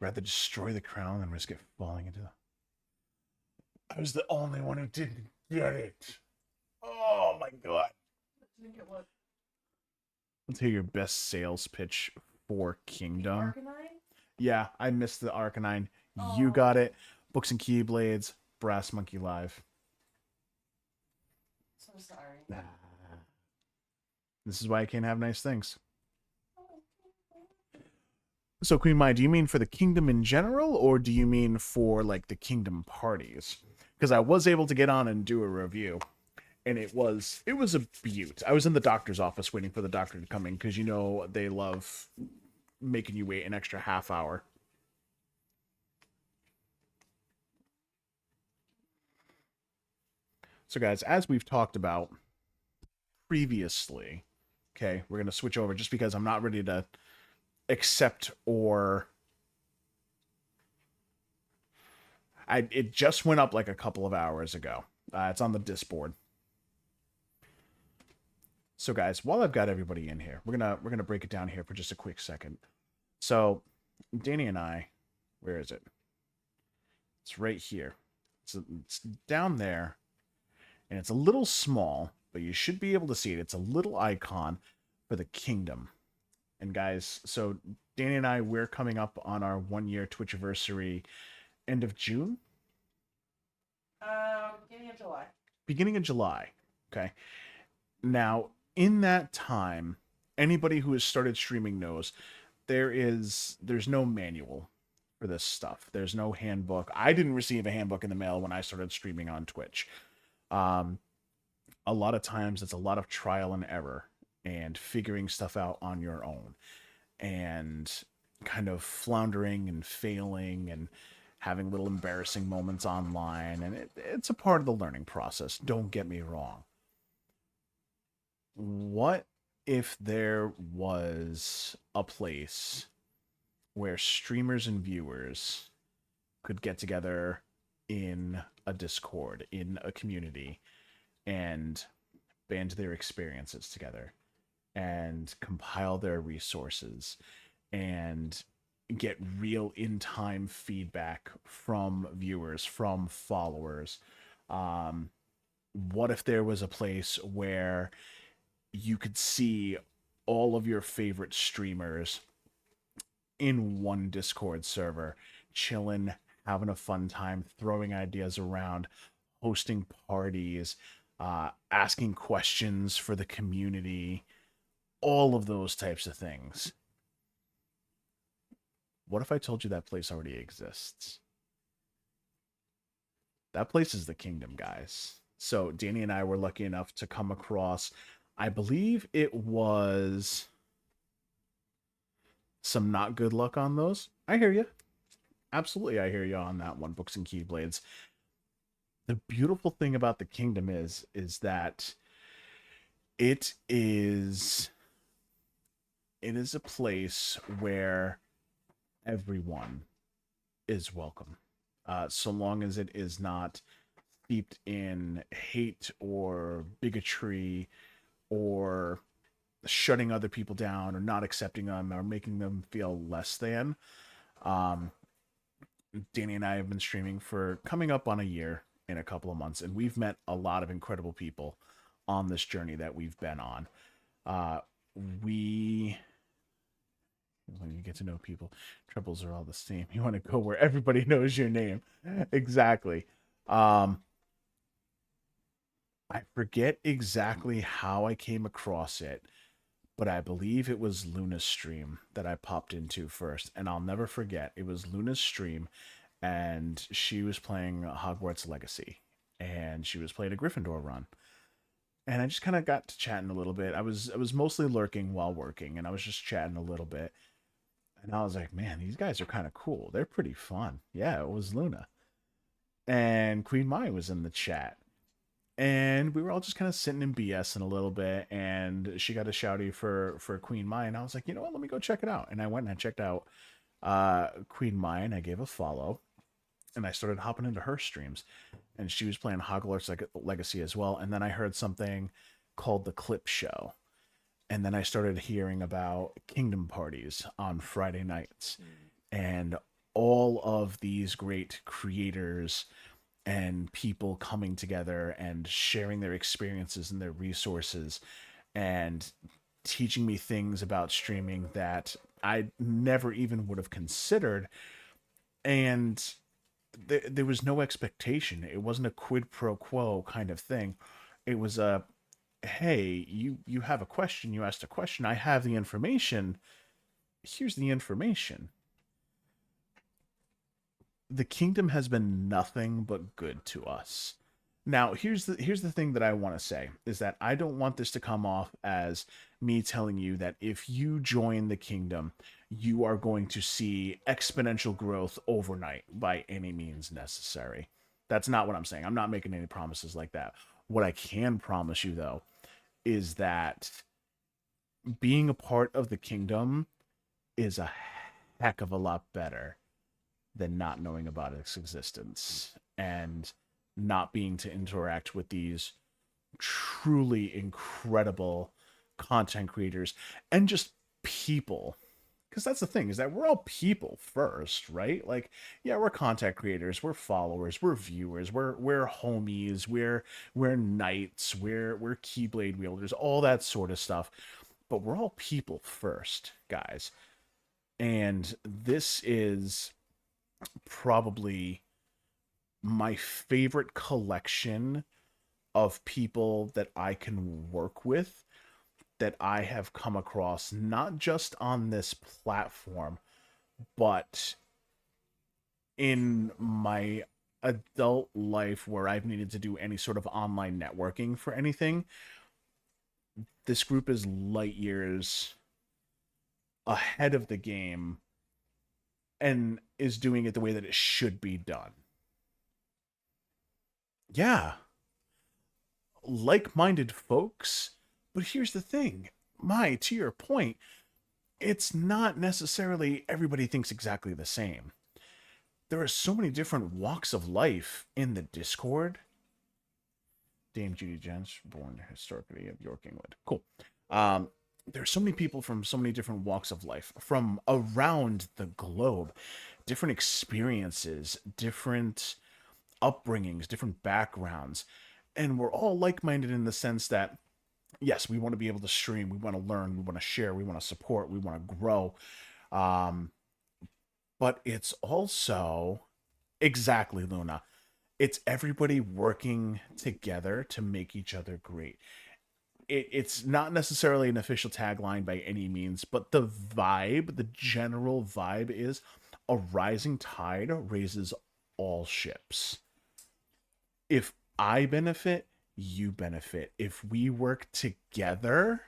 [SPEAKER 1] Rather destroy the crown than risk it falling into the... I was the only one who didn't get it. Oh my god. Let's hear your best sales pitch for Kingdom. Yeah, I missed the Arcanine. You got it. Books and Keyblades, Brass Monkey Live.
[SPEAKER 2] So sorry.
[SPEAKER 1] This is why I can't have nice things. So, Queen Mai, do you mean for the Kingdom in general, or do you mean for, like, the Kingdom parties? Because I was able to get on and do a review, and it was a beaut. I was in the doctor's office waiting for the doctor to come in, because, you know, they love making you wait an extra half hour. So, guys, as we've talked about previously, okay, we're going to switch over just because I'm not ready to accept or... it just went up like a couple of hours ago. It's on the Discord. So, guys, while I've got everybody in here, we're gonna break it down here for just a quick second. So, Danny and I, where is it? It's right here. It's down there, and it's a little small, but you should be able to see it. It's a little icon for the kingdom. And guys, so Danny and I, we're coming up on our 1 year Twitch anniversary end of June.
[SPEAKER 2] Beginning of July.
[SPEAKER 1] Beginning of July. Okay. Now, in that time, anybody who has started streaming knows there's no manual for this stuff. There's no handbook. I didn't receive a handbook in the mail when I started streaming on Twitch. A lot of times it's a lot of trial and error and figuring stuff out on your own and kind of floundering and failing and having little embarrassing moments online. And it's a part of the learning process. Don't get me wrong. What if there was a place where streamers and viewers could get together in a Discord, in a community, and band their experiences together and compile their resources and get real in-time feedback from viewers, from followers? What if there was a place where you could see all of your favorite streamers in one Discord server, chilling, having a fun time, throwing ideas around, hosting parties, asking questions for the community, all of those types of things? What if I told you that place already exists? That place is the kingdom, guys. So Danny and I were lucky enough to come across, I believe it was some not good luck on those. I hear you. Absolutely, I hear you on that one, Books and Keyblades. The beautiful thing about the kingdom is that it is a place where everyone is welcome, so long as it is not steeped in hate or bigotry or shutting other people down or not accepting them or making them feel less than. Danny and I have been streaming for coming up on a year in a couple of months, and we've met a lot of incredible people on this journey that we've been on. When you get to know people, troubles are all the same. You want to go where everybody knows your name. Exactly. I forget exactly how I came across it, but I believe it was Luna's stream that I popped into first. And I'll never forget, it was Luna's stream, and she was playing Hogwarts Legacy, and she was playing a Gryffindor run. And I just kind of got to chatting a little bit. I was mostly lurking while working, and I was just chatting a little bit. And I was like, man, these guys are kind of cool. They're pretty fun. Yeah, it was Luna. And Queen Mai was in the chat. And we were all just kind of sitting in BSing a little bit, and she got a shouty for Queen Mai, and I was like, you know what, let me go check it out. And I went and I checked out Queen Mai, and I gave a follow, and I started hopping into her streams, and she was playing Hogwarts Legacy as well. And then I heard something called the Clip Show, and then I started hearing about Kingdom parties on Friday nights, and all of these great creators and people coming together and sharing their experiences and their resources and teaching me things about streaming that I never even would have considered. And there was no expectation. It wasn't a quid pro quo kind of thing. It was a, hey, you have a question, you asked a question, I have the information. Here's the information. The kingdom has been nothing but good to us. Now, here's the thing that I want to say is that I don't want this to come off as me telling you that if you join the kingdom, you are going to see exponential growth overnight by any means necessary. That's not what I'm saying. I'm not making any promises like that. What I can promise you, though, is that being a part of the kingdom is a heck of a lot better than not knowing about its existence and not being to interact with these truly incredible content creators and just people. because that's the thing, is that we're all people first, right? Like, yeah, we're content creators, we're followers, we're viewers, we're homies, we're knights, we're keyblade wielders, all that sort of stuff. But we're all people first, guys. And this is probably my favorite collection of people that I can work with, that I have come across, not just on this platform, but in my adult life where I've needed to do any sort of online networking for anything. This group is light years ahead of the game and is doing it the way that it should be done. Yeah. Like-minded folks. But here's the thing. To your point, it's not necessarily everybody thinks exactly the same. There are so many different walks of life in the Discord. Dame Judy Jens, born historically of York, England. Cool. There's so many people from so many different walks of life from around the globe, different experiences, different upbringings, different backgrounds. And we're all like-minded in the sense that, yes, we want to be able to stream, we want to learn, we want to share, we want to support, we want to grow. But it's also, exactly, Luna, it's everybody working together to make each other great. It's not necessarily an official tagline by any means, but the vibe, the general vibe is a rising tide raises all ships. If I benefit, you benefit. If we work together,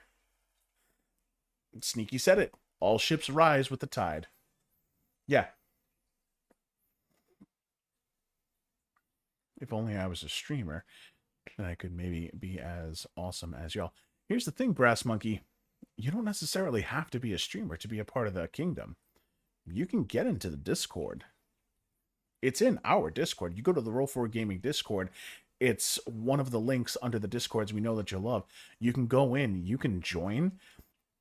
[SPEAKER 1] Sneaky said it, all ships rise with the tide. Yeah. If only I was a streamer, then I could maybe be as awesome as y'all. Here's the thing, Brass Monkey. You don't necessarily have to be a streamer to be a part of the kingdom. You can get into the Discord. It's in our Discord. You go to the Roll4 Gaming Discord. It's one of the links under the Discords we know that you love. You can go in, you can join,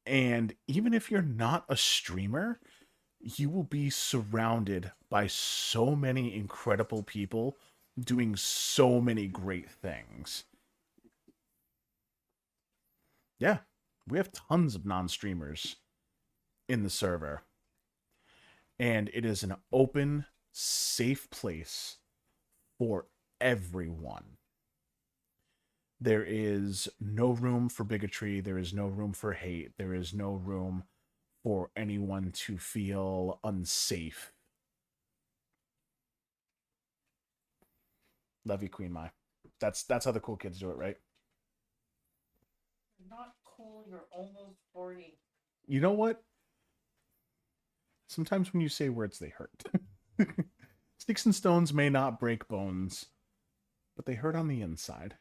[SPEAKER 1] and even if you're not a streamer, you will be surrounded by so many incredible people doing so many great things. Yeah, we have tons of non-streamers in the server. And it is an open, safe place for everyone. There is no room for bigotry. There is no room for hate. There is no room for anyone to feel unsafe. Love you, Queen Mai. That's how the cool kids do it, right?
[SPEAKER 2] You're not cool. You're almost 40.
[SPEAKER 1] You know what? Sometimes when you say words, they hurt. Sticks and stones may not break bones, but they hurt on the inside.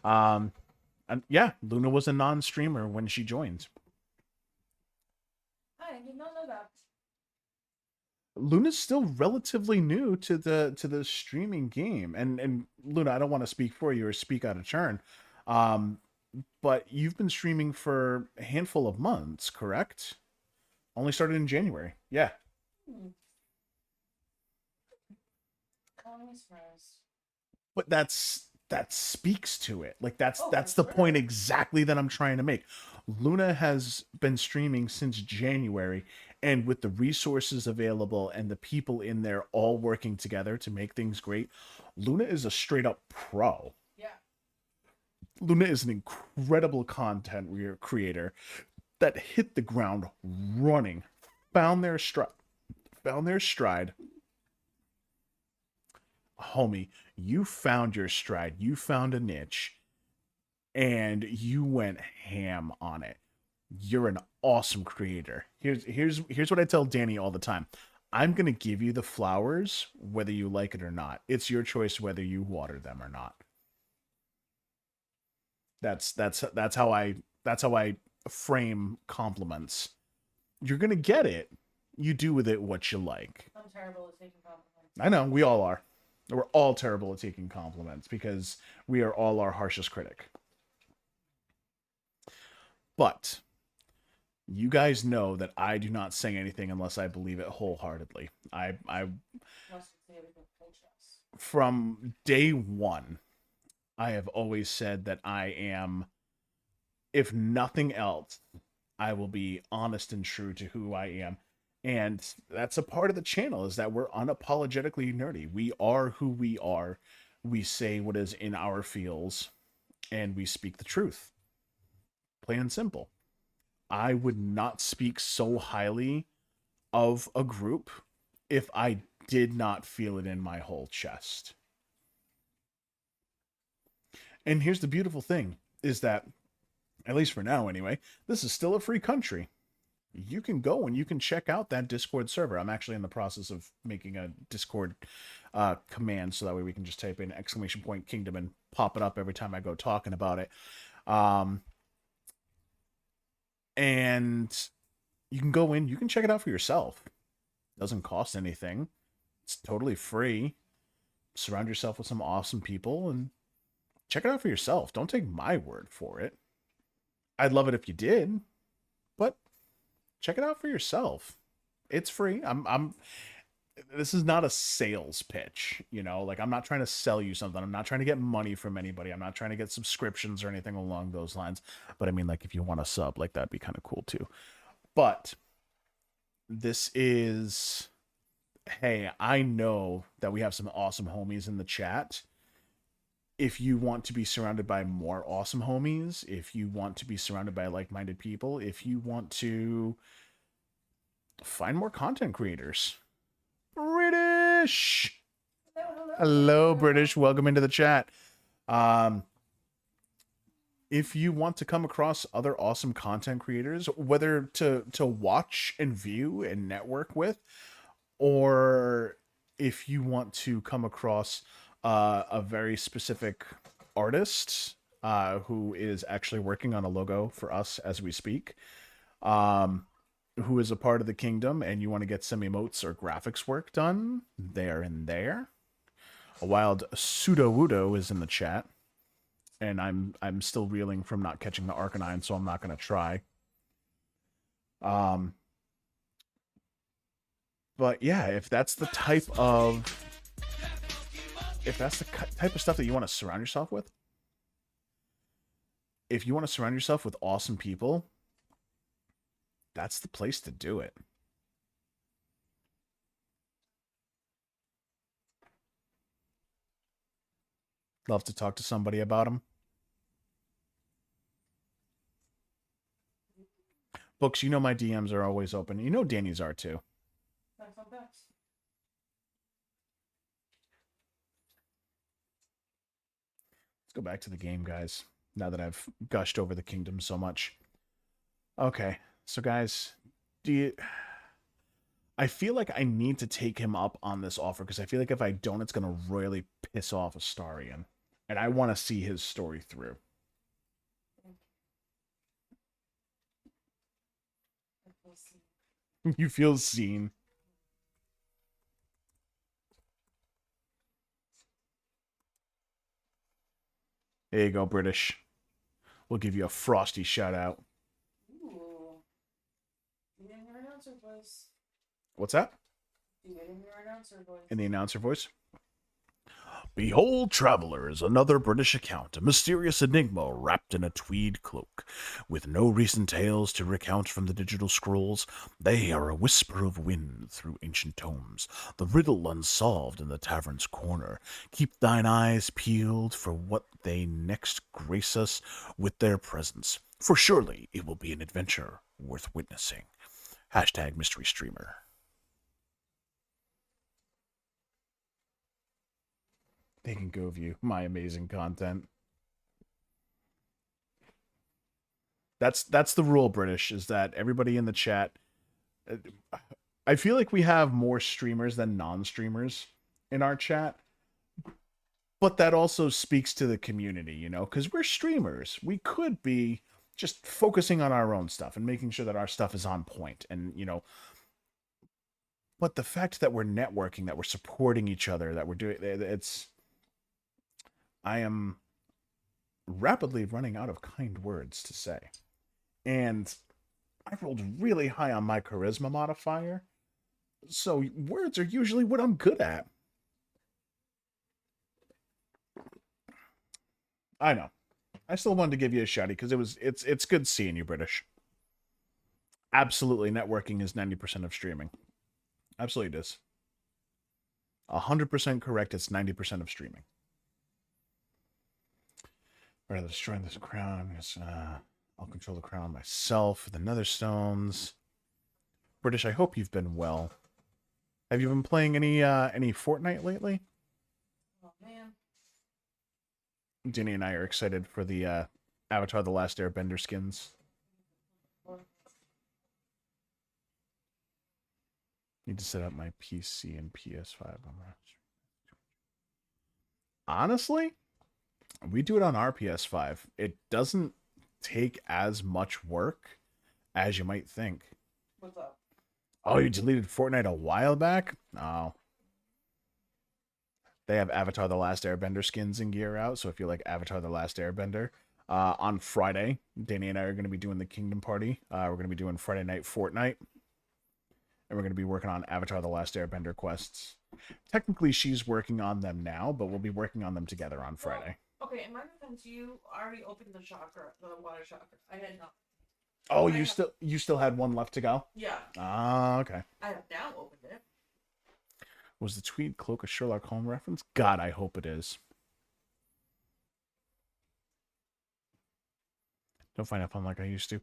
[SPEAKER 1] And yeah, Luna was a non-streamer when she joined.
[SPEAKER 2] I did not know that.
[SPEAKER 1] Luna's still relatively new to the streaming game, and Luna, I don't want to speak for you or speak out of turn, but you've been streaming for a handful of months, correct? Only started in January. Yeah. But that speaks to it. Like that's the point exactly that I'm trying to make. Luna has been streaming since January, and with the resources available and the people in there all working together to make things great, Luna is a straight up pro.
[SPEAKER 2] Yeah.
[SPEAKER 1] Luna is an incredible content creator that hit the ground running, found their stride. Homie, you found your stride. You found a niche, and you went ham on it. You're an awesome creator. Here's what I tell Danny all the time. I'm gonna give you the flowers whether you like it or not. It's your choice whether you water them or not. That's how I frame compliments. You're gonna get it. You do with it what you like.
[SPEAKER 2] I'm terrible at taking compliments.
[SPEAKER 1] I know, we all are. We're all terrible at taking compliments because we are all our harshest critic. But You guys know that I do not say anything unless I believe it wholeheartedly. From day one, I have always said that I am, if nothing else, I will be honest and true to who I am. And that's a part of the channel, is that we're unapologetically nerdy. We are who we are. We say what is in our feels and we speak the truth. Plain and simple. I would not speak so highly of a group if I did not feel it in my whole chest. And here's the beautiful thing, is that, at least for now anyway, this is still a free country. You can go and you can check out that Discord server. I'm actually in the process of making a Discord command, so that way we can just type in !kingdom and pop it up every time I go talking about it. And you can go in, you can check it out for yourself. It doesn't cost anything. It's totally free. Surround yourself with some awesome people and check it out for yourself. Don't take my word for it. I'd love it if you did, but check it out for yourself. It's free. This is not a sales pitch, you know? Like, I'm not trying to sell you something. I'm not trying to get money from anybody. I'm not trying to get subscriptions or anything along those lines. But I mean, like, if you want to sub, like, that'd be kind of cool too. But this is, hey, I know that we have some awesome homies in the chat. If you want to be surrounded by more awesome homies, if you want to be surrounded by like-minded people, if you want to find more content creators, British. Hello, British. Welcome into the chat. If you want to come across other awesome content creators, whether to watch and view and network with, or if you want to come across a very specific artist who is actually working on a logo for us as we speak, who is a part of the kingdom, and you want to get some emotes or graphics work done, they're in there. A wild pseudo wudo is in the chat, and I'm still reeling from not catching the Arcanine, so I'm not going to try. But yeah, if that's the type of stuff that you want to surround yourself with, if you want to surround yourself with awesome people, that's the place to do it. Love to talk to somebody about them. Books, you know my DMs are always open. You know Danny's are too. Let's go back to the game, guys, now that I've gushed over the kingdom so much. Okay, so guys, I feel like I need to take him up on this offer, because I feel like if I don't, it's going to royally piss off Astarion. And I want to see his story through. You feel seen. There you go, British. We'll give you a frosty shout out. Ooh. In your announcer voice. What's that? In your announcer voice. In the announcer voice? Behold, travelers, another British account, a mysterious enigma wrapped in a tweed cloak. With no recent tales to recount from the digital scrolls, they are a whisper of wind through ancient tomes, the riddle unsolved in the tavern's corner. Keep thine eyes peeled for what they next grace us with their presence, for surely it will be an adventure worth witnessing. Hashtag mystery streamer. They can go view my amazing content. That's the rule, British, is that everybody in the chat, I feel like we have more streamers than non-streamers in our chat, but that also speaks to the community, you know, because we're streamers. We could be just focusing on our own stuff and making sure that our stuff is on point, and, you know, but the fact that we're networking, that we're supporting each other, that we're doing, I am rapidly running out of kind words to say. And I rolled really high on my charisma modifier. So words are usually what I'm good at. I know. I still wanted to give you a shouty because it's good seeing you, British. Absolutely, networking is 90% of streaming. Absolutely it is. 100% correct, it's 90% of streaming. Rather than destroying this crown, I'll control the crown myself with the nether stones. British, I hope you've been well. Have you been playing any Fortnite lately?
[SPEAKER 2] Oh man.
[SPEAKER 1] Denny and I are excited for the Avatar The Last Airbender skins. Need to set up my PC and PS5. Honestly, we do it on our PS5. It doesn't take as much work as you might think.
[SPEAKER 2] What's up?
[SPEAKER 1] Oh, you deleted Fortnite a while back? Oh. They have Avatar The Last Airbender skins and gear out, so if you like Avatar The Last Airbender, on Friday, Danny and I are going to be doing the Kingdom Party. We're going to be doing Friday Night Fortnite. And we're going to be working on Avatar The Last Airbender quests. Technically, she's working on them now, but we'll be working on them together on Friday.
[SPEAKER 2] Well, okay, in my defense, you already opened the chakra, the water chakra. I had not.
[SPEAKER 1] Oh, you still had one left to go?
[SPEAKER 2] Yeah.
[SPEAKER 1] Ah, okay.
[SPEAKER 2] I have now opened it.
[SPEAKER 1] Was the tweed cloak a Sherlock Holmes reference? God, I hope it is. Don't find out fun like I used to.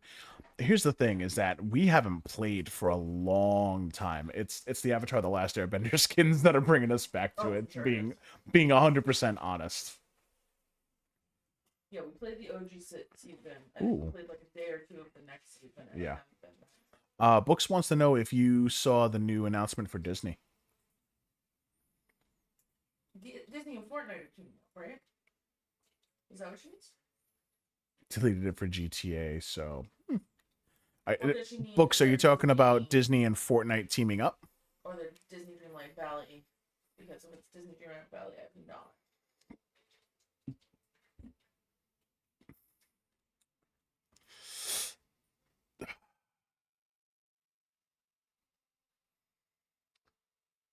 [SPEAKER 1] Here's the thing: is that we haven't played for a long time. It's the Avatar: The Last Airbender skins that are bringing us back to it.
[SPEAKER 2] Sure.
[SPEAKER 1] Being 100% honest.
[SPEAKER 2] Yeah, we played the OG season, and
[SPEAKER 1] Ooh.
[SPEAKER 2] we played like a day or two of the next season. And
[SPEAKER 1] Yeah.
[SPEAKER 2] I haven't been back.
[SPEAKER 1] Books wants to know if you saw the new announcement for Disney.
[SPEAKER 2] Disney and Fortnite are teaming up, right? Is that what she means?
[SPEAKER 1] Deleted it for GTA, so.
[SPEAKER 2] Or does she mean
[SPEAKER 1] Books, are you
[SPEAKER 2] the
[SPEAKER 1] talking about
[SPEAKER 2] Disney-
[SPEAKER 1] Disney and Fortnite teaming up?
[SPEAKER 2] Or the Disney Dreamlight Valley? Because if it's Disney Dreamlight Valley, I have not.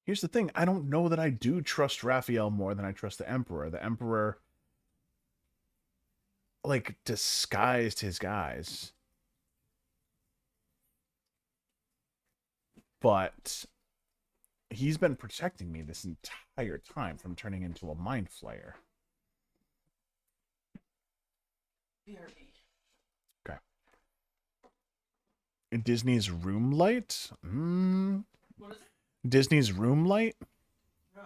[SPEAKER 1] Here's the thing. I don't know that I do trust Raphael more than I trust the Emperor. The Emperor, like, disguised his guys. But he's been protecting me this entire time from turning into a mind flayer.
[SPEAKER 2] BRB.
[SPEAKER 1] Okay. And Disney's room light?
[SPEAKER 2] What is it?
[SPEAKER 1] Disney's room light?
[SPEAKER 2] No.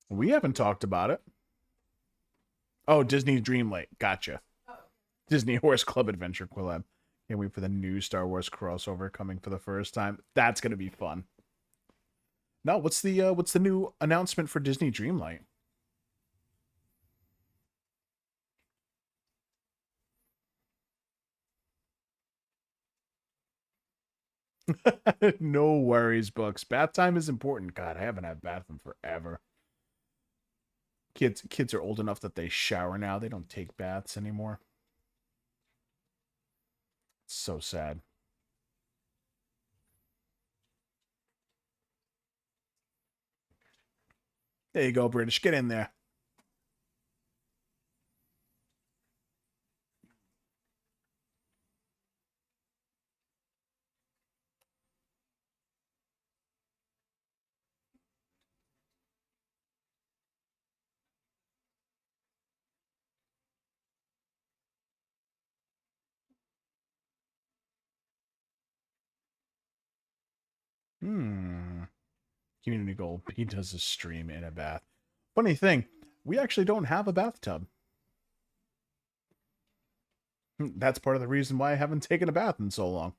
[SPEAKER 1] We haven't talked about it. Oh, Disney Dreamlight. Gotcha.
[SPEAKER 2] Oh.
[SPEAKER 1] Disney Horse Club Adventure collab. Can't wait for the new Star Wars crossover coming for the first time. That's gonna be fun. No, what's the new announcement for Disney Dreamlight? No worries, Books. Bath time is important. God, I haven't had bath in forever. Kids are old enough that they shower now. They don't take baths anymore. It's so sad. There you go, British. Get in there. Community goal. He does a stream in a bath. Funny thing, we actually don't have a bathtub. That's part of the reason why I haven't taken a bath in so long.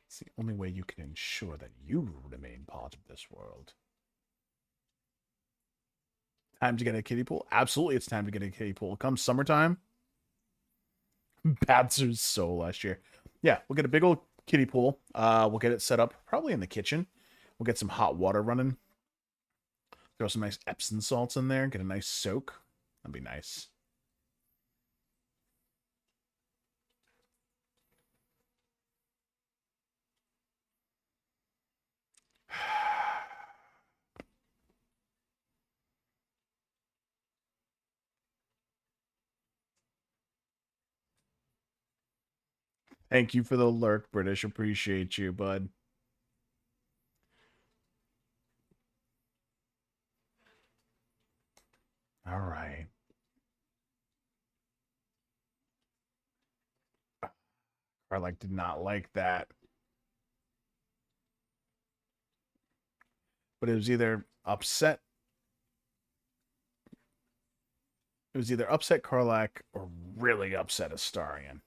[SPEAKER 1] It's the only way you can ensure that you remain part of this world. Time to get a kiddie pool? Absolutely, it's time to get a kiddie pool. Come summertime, baths are so last year. Yeah, we'll get a big old kiddie pool. We'll get it set up probably in the kitchen. We'll get some hot water running. Throw some nice Epsom salts in there. Get a nice soak. That'd be nice. Thank you for the lurk, British. Appreciate you, bud. All right. Karlak did not like that. But it was either upset. It was either upset Karlak or really upset Astarion.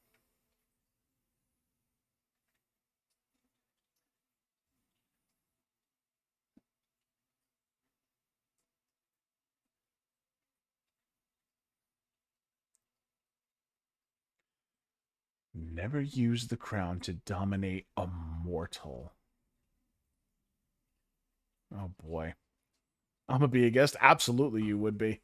[SPEAKER 1] Never use the crown to dominate a mortal. Oh boy. I'm gonna be a guest. Absolutely, you would be.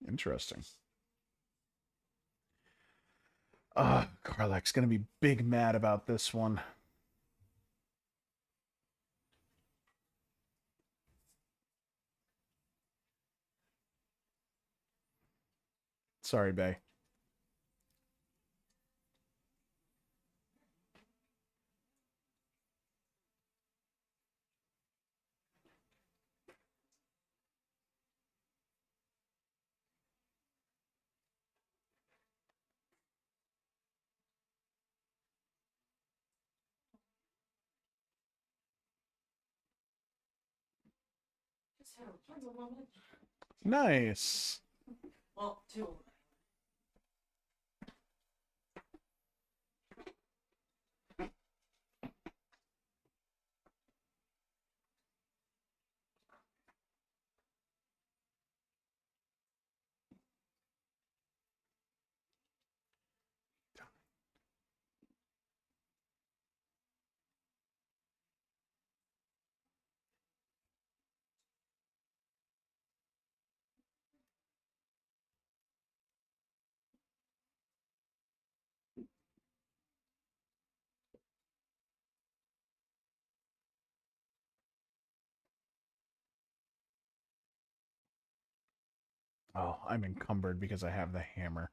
[SPEAKER 1] Interesting. Karlak's gonna be big mad about this one. Sorry, Bay. Nice.
[SPEAKER 2] Well, two.
[SPEAKER 1] Oh, I'm encumbered because I have the hammer.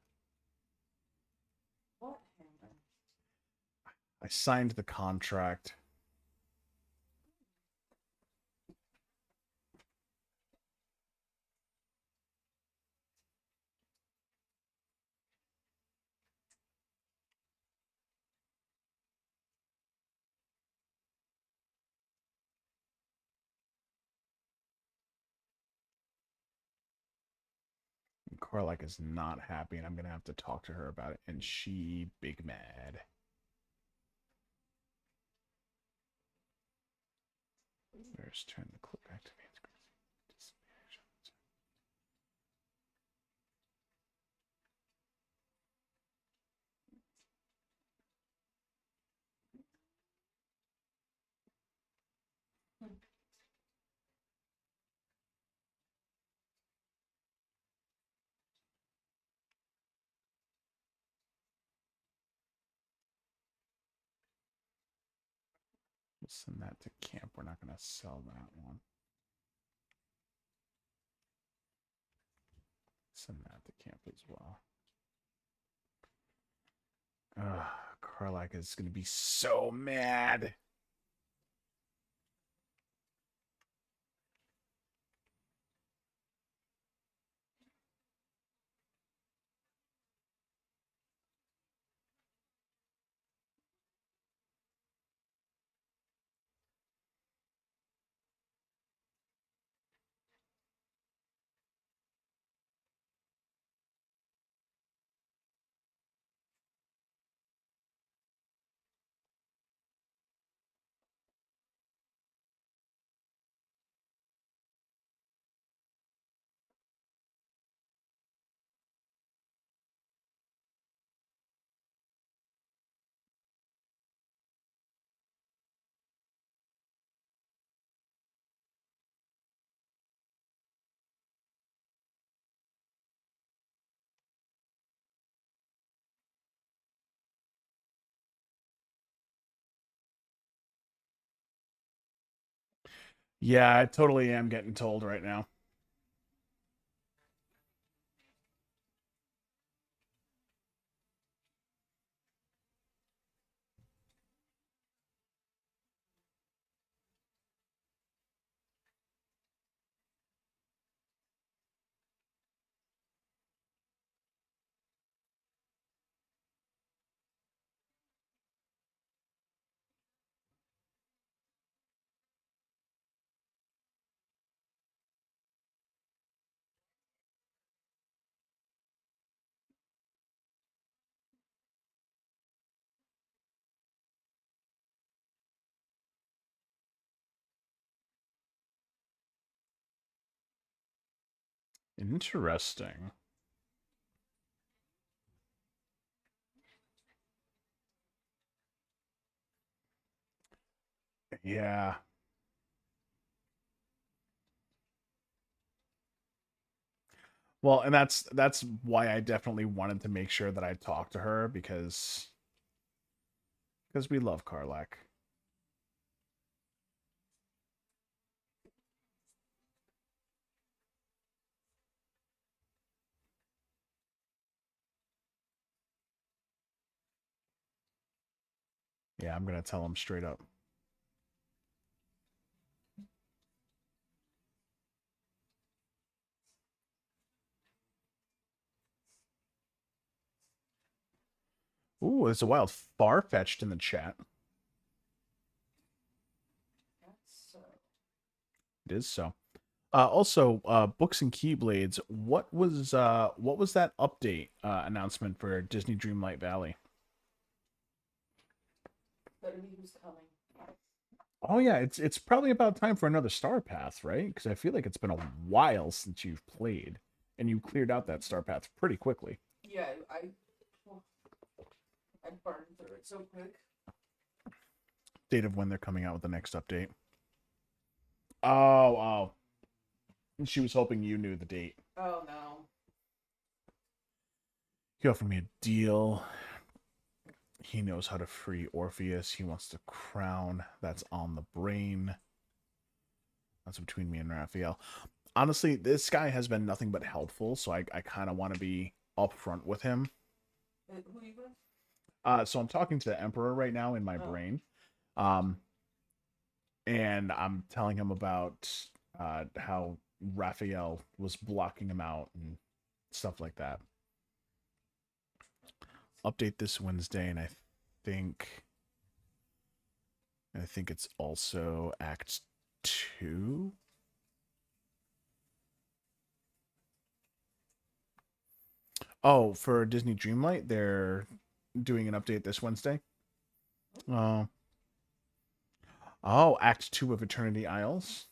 [SPEAKER 2] What hammer?
[SPEAKER 1] I signed the contract. Karlak is not happy, and I'm gonna have to talk to her about it. And she big mad. There's turn the cloak activate. We'll send that to camp. We're not gonna sell that one. Send that to camp as well. Karlak is gonna be so mad. Yeah, I totally am getting told right now. Interesting. Yeah. Well, and that's why I definitely wanted to make sure that I talked to her because we love Karlak. Yeah, I'm gonna tell him straight up. Ooh, there's a wild far-fetched in the chat. It is so. Also, books and keyblades. What was that update announcement for Disney Dreamlight Valley? Oh yeah, it's probably about time for another Star Path, right? Because I feel like it's been a while since you've played, and you cleared out that Star Path pretty quickly.
[SPEAKER 2] Yeah, I burned through it so quick.
[SPEAKER 1] Date of when they're coming out with the next update. Oh, oh. She was hoping you knew the date.
[SPEAKER 2] Oh no.
[SPEAKER 1] He offered me a deal. He knows how to free Orpheus. He wants the crown that's on the brain. That's between me and Raphael. Honestly, this guy has been nothing but helpful, so I kind of want to be upfront with him.
[SPEAKER 2] Who you with?
[SPEAKER 1] So I'm talking to the Emperor right now in my brain. And I'm telling him about how Raphael was blocking him out and stuff like that. Update this Wednesday, and I think it's also Act 2. Oh, for Disney Dreamlight, they're doing an update this Wednesday. Oh. Oh, Act 2 of Eternity Isles.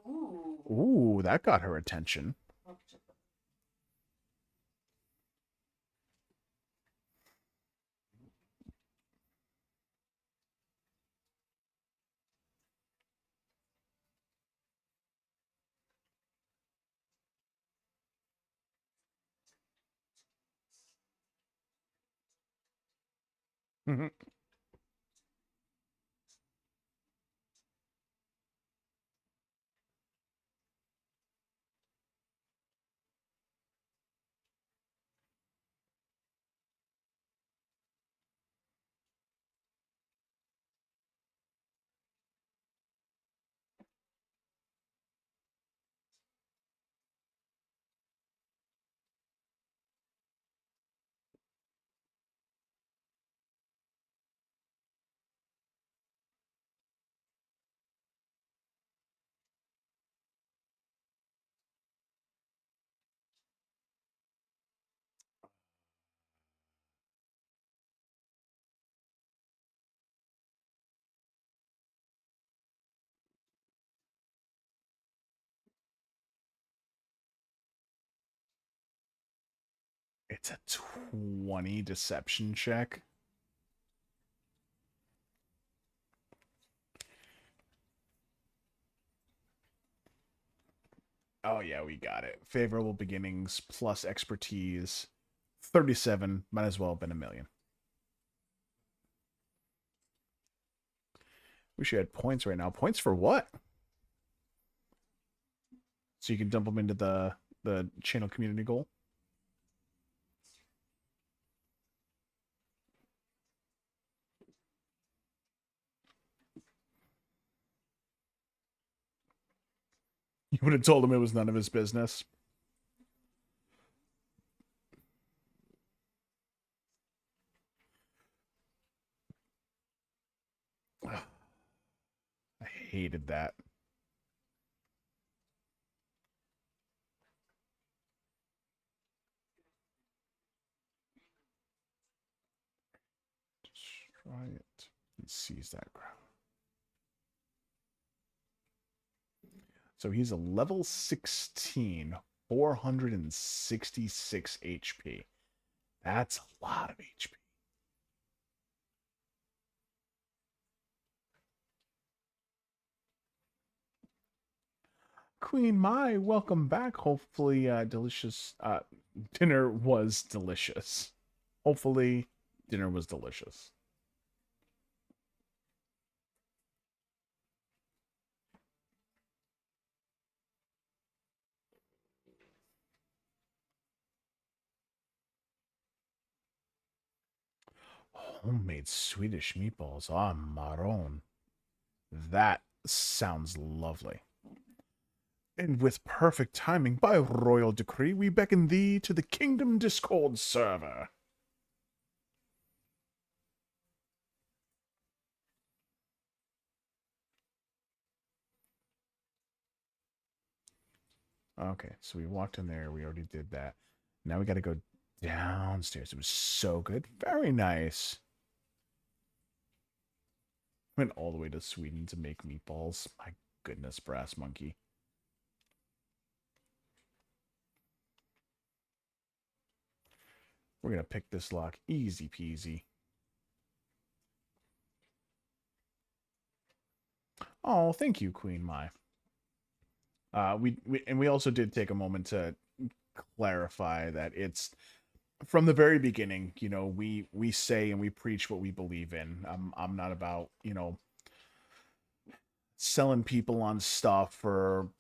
[SPEAKER 1] Ooh, that got her attention. It's a 20 deception check. Oh yeah, we got it. Favorable beginnings plus expertise. 37 might as well have been a million. Wish you had points right now. Points for what? so you can dump them into the channel community goal. You would have told him it was none of his business. Ugh. I hated that. Destroy it and seize that ground. So he's a level 16, 466 HP. That's a lot of HP. Queen Mai, welcome back. Hopefully, delicious dinner was delicious. Hopefully, dinner was delicious. Homemade Swedish meatballs. Ah, marron. That sounds lovely. And with perfect timing, by royal decree, we beckon thee to the Kingdom Discord server. Okay, so we walked in there. We already did that. Now we got to go downstairs. It was so good. Very nice. Went all the way to Sweden to make meatballs. My goodness, Brass Monkey. We're going to pick this lock. Easy peasy. Oh, thank you, Queen Mai. We also did take a moment to clarify that it's from the very beginning. You know, we say and we preach what we believe in. I'm not about, you know, selling people on stuff or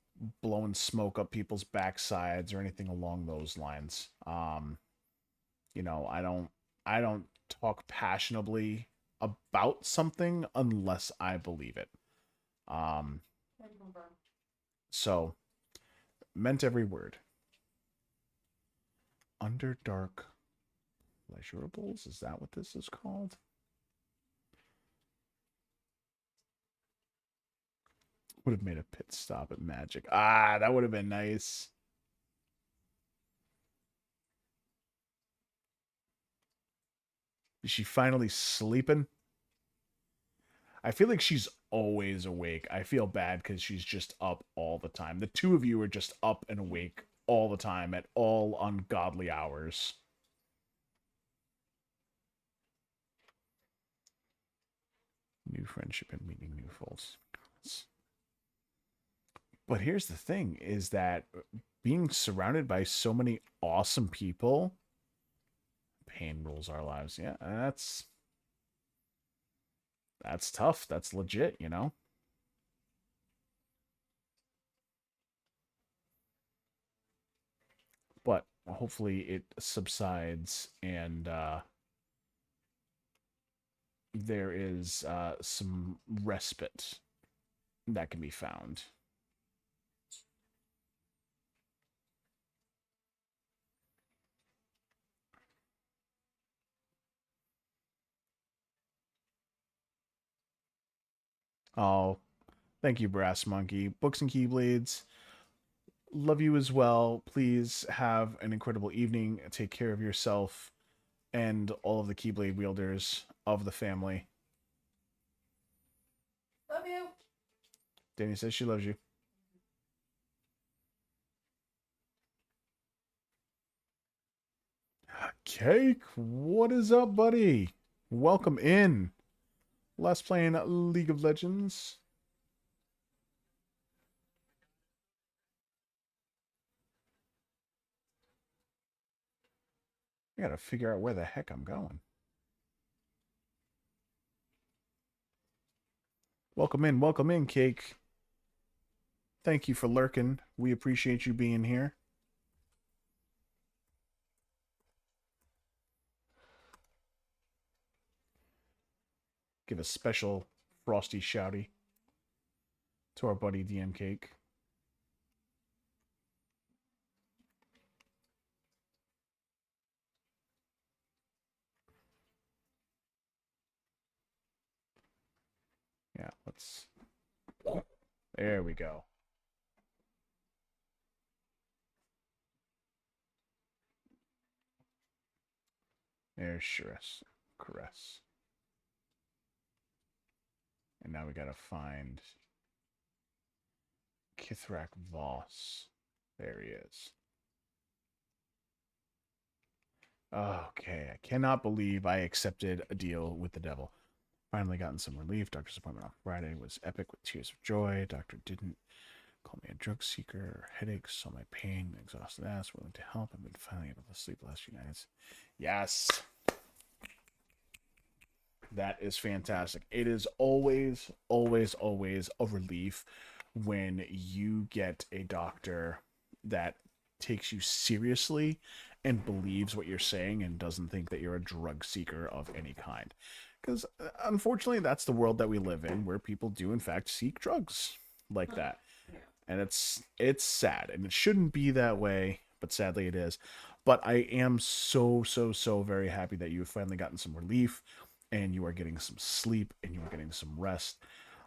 [SPEAKER 1] blowing smoke up people's backsides or anything along those lines. You know, I don't talk passionately about something unless I believe it. So meant every word. Underdark pleasurables? Is that what this is called? Would have made a pit stop at Magic. Ah, that would have been nice. Is she finally sleeping? I feel like she's always awake. I feel bad because she's just up all the time. The two of you are just up and awake all the time at all ungodly hours. New friendship and meeting new folks. But here's the thing, is that being surrounded by so many awesome people, pain rules our lives. Yeah, that's tough. That's legit, you know? But hopefully it subsides and there is some respite that can be found. Oh, thank you, Brass Monkey. Books and Keyblades. Love you as well. Please have an incredible evening. Take care of yourself and all of the Keyblade wielders of the family.
[SPEAKER 2] Love you.
[SPEAKER 1] Danny says she loves you. Cake, what is up, buddy? Welcome in. Last playing League of Legends. I gotta figure out where the heck I'm going. Welcome in, Cake. Thank you for lurking. We appreciate you being here. Give a special frosty shouty to our buddy DM Cake. Yeah, let's. There we go. There's Caress. And now we gotta find Kithrak Voss. There he is. Okay, I cannot believe I accepted a deal with the devil. Finally gotten some relief. Doctor's appointment on Friday was epic with tears of joy. Doctor didn't call me a drug seeker or headaches, saw my pain, exhausted ass, willing to help. I've been finally able to sleep the last few nights. Yes. That is fantastic. It is always, always, always a relief when you get a doctor that takes you seriously and believes what you're saying and doesn't think that you're a drug seeker of any kind. Because unfortunately, that's the world that we live in, where people do in fact seek drugs like that. And it's sad, and it shouldn't be that way, but sadly it is. But I am so very happy that you've finally gotten some relief, and you are getting some sleep, and you are getting some rest,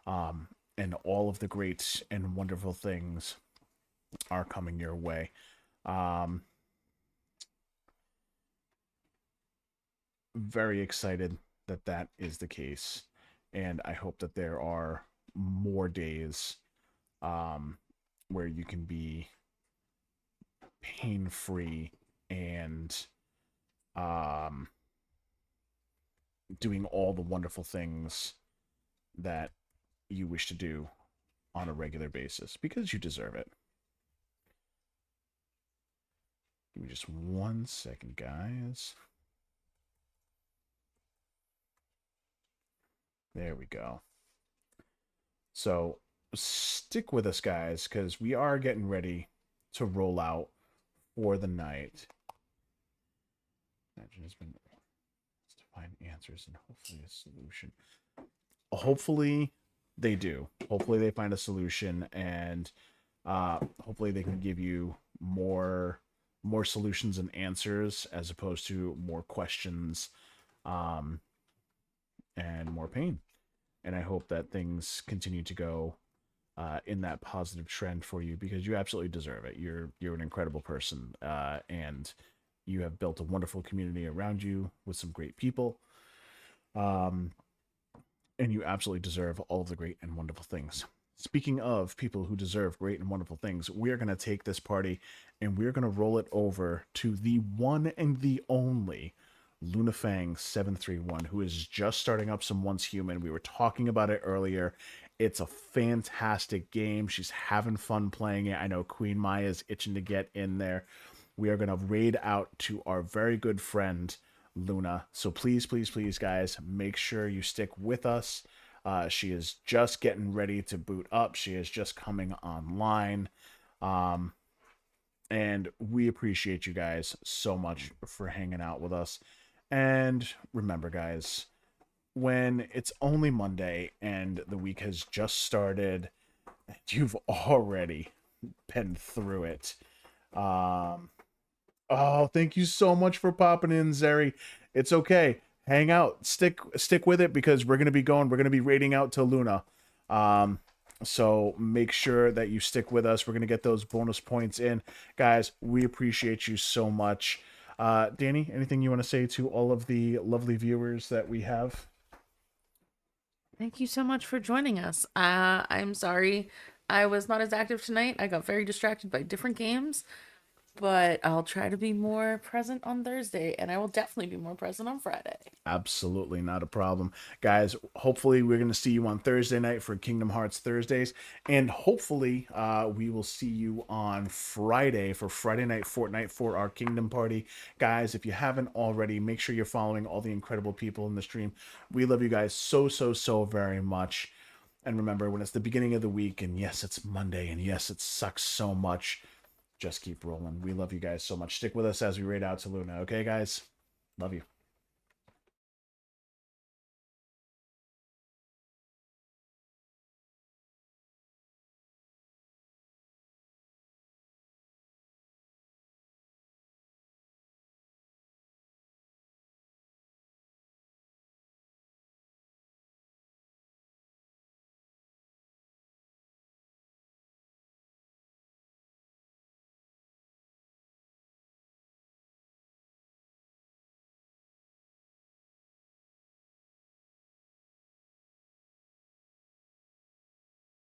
[SPEAKER 1] and all of the great and wonderful things are coming your way. Very excited that is the case, and I hope that there are more days where you can be pain-free and doing all the wonderful things that you wish to do on a regular basis, because you deserve it. Give me just 1 second, guys. There we go. So stick with us, guys, because we are getting ready to roll out for the night. Imagine has been to find answers and hopefully a solution. Hopefully they do. Hopefully they find a solution, and hopefully they can give you more solutions and answers as opposed to more questions and more pain. And I hope that things continue to go in that positive trend for you, because you absolutely deserve it. You're an incredible person, and you have built a wonderful community around you with some great people. And you absolutely deserve all of the great and wonderful things. Speaking of people who deserve great and wonderful things, we are going to take this party and we're going to roll it over to the one and the only Lunafang731, who is just starting up some Once Human. We were talking about it earlier. It's a fantastic game. She's having fun playing it. I know Queen Maya is itching to get in there. We are going to raid out to our very good friend Luna. So please, guys, make sure you stick with us. She is just getting ready to boot up. She is just coming online. And we appreciate you guys so much for hanging out with us. And remember, guys, when it's only Monday and the week has just started, you've already been through it. Oh, thank you so much for popping in, Zeri. It's okay. Hang out. Stick with it, because we're going to be raiding out to Luna. So make sure that you stick with us. We're going to get those bonus points in. Guys, we appreciate you so much. Danny, anything you want to say to all of the lovely viewers that we have?
[SPEAKER 2] Thank you so much for joining us. I'm sorry I was not as active tonight. I got very distracted by different games, but I'll try to be more present on Thursday, and I will definitely be more present on Friday.
[SPEAKER 1] Absolutely not a problem. Guys, hopefully we're going to see you on Thursday night for Kingdom Hearts Thursdays, and hopefully we will see you on Friday for Friday Night Fortnite for our Kingdom Party. Guys, if you haven't already, make sure you're following all the incredible people in the stream. We love you guys so very much. And remember, when it's the beginning of the week, and yes, it's Monday, and yes, it sucks so much, just keep rolling. We love you guys so much. Stick with us as we raid out to Luna. Okay, guys? Love you.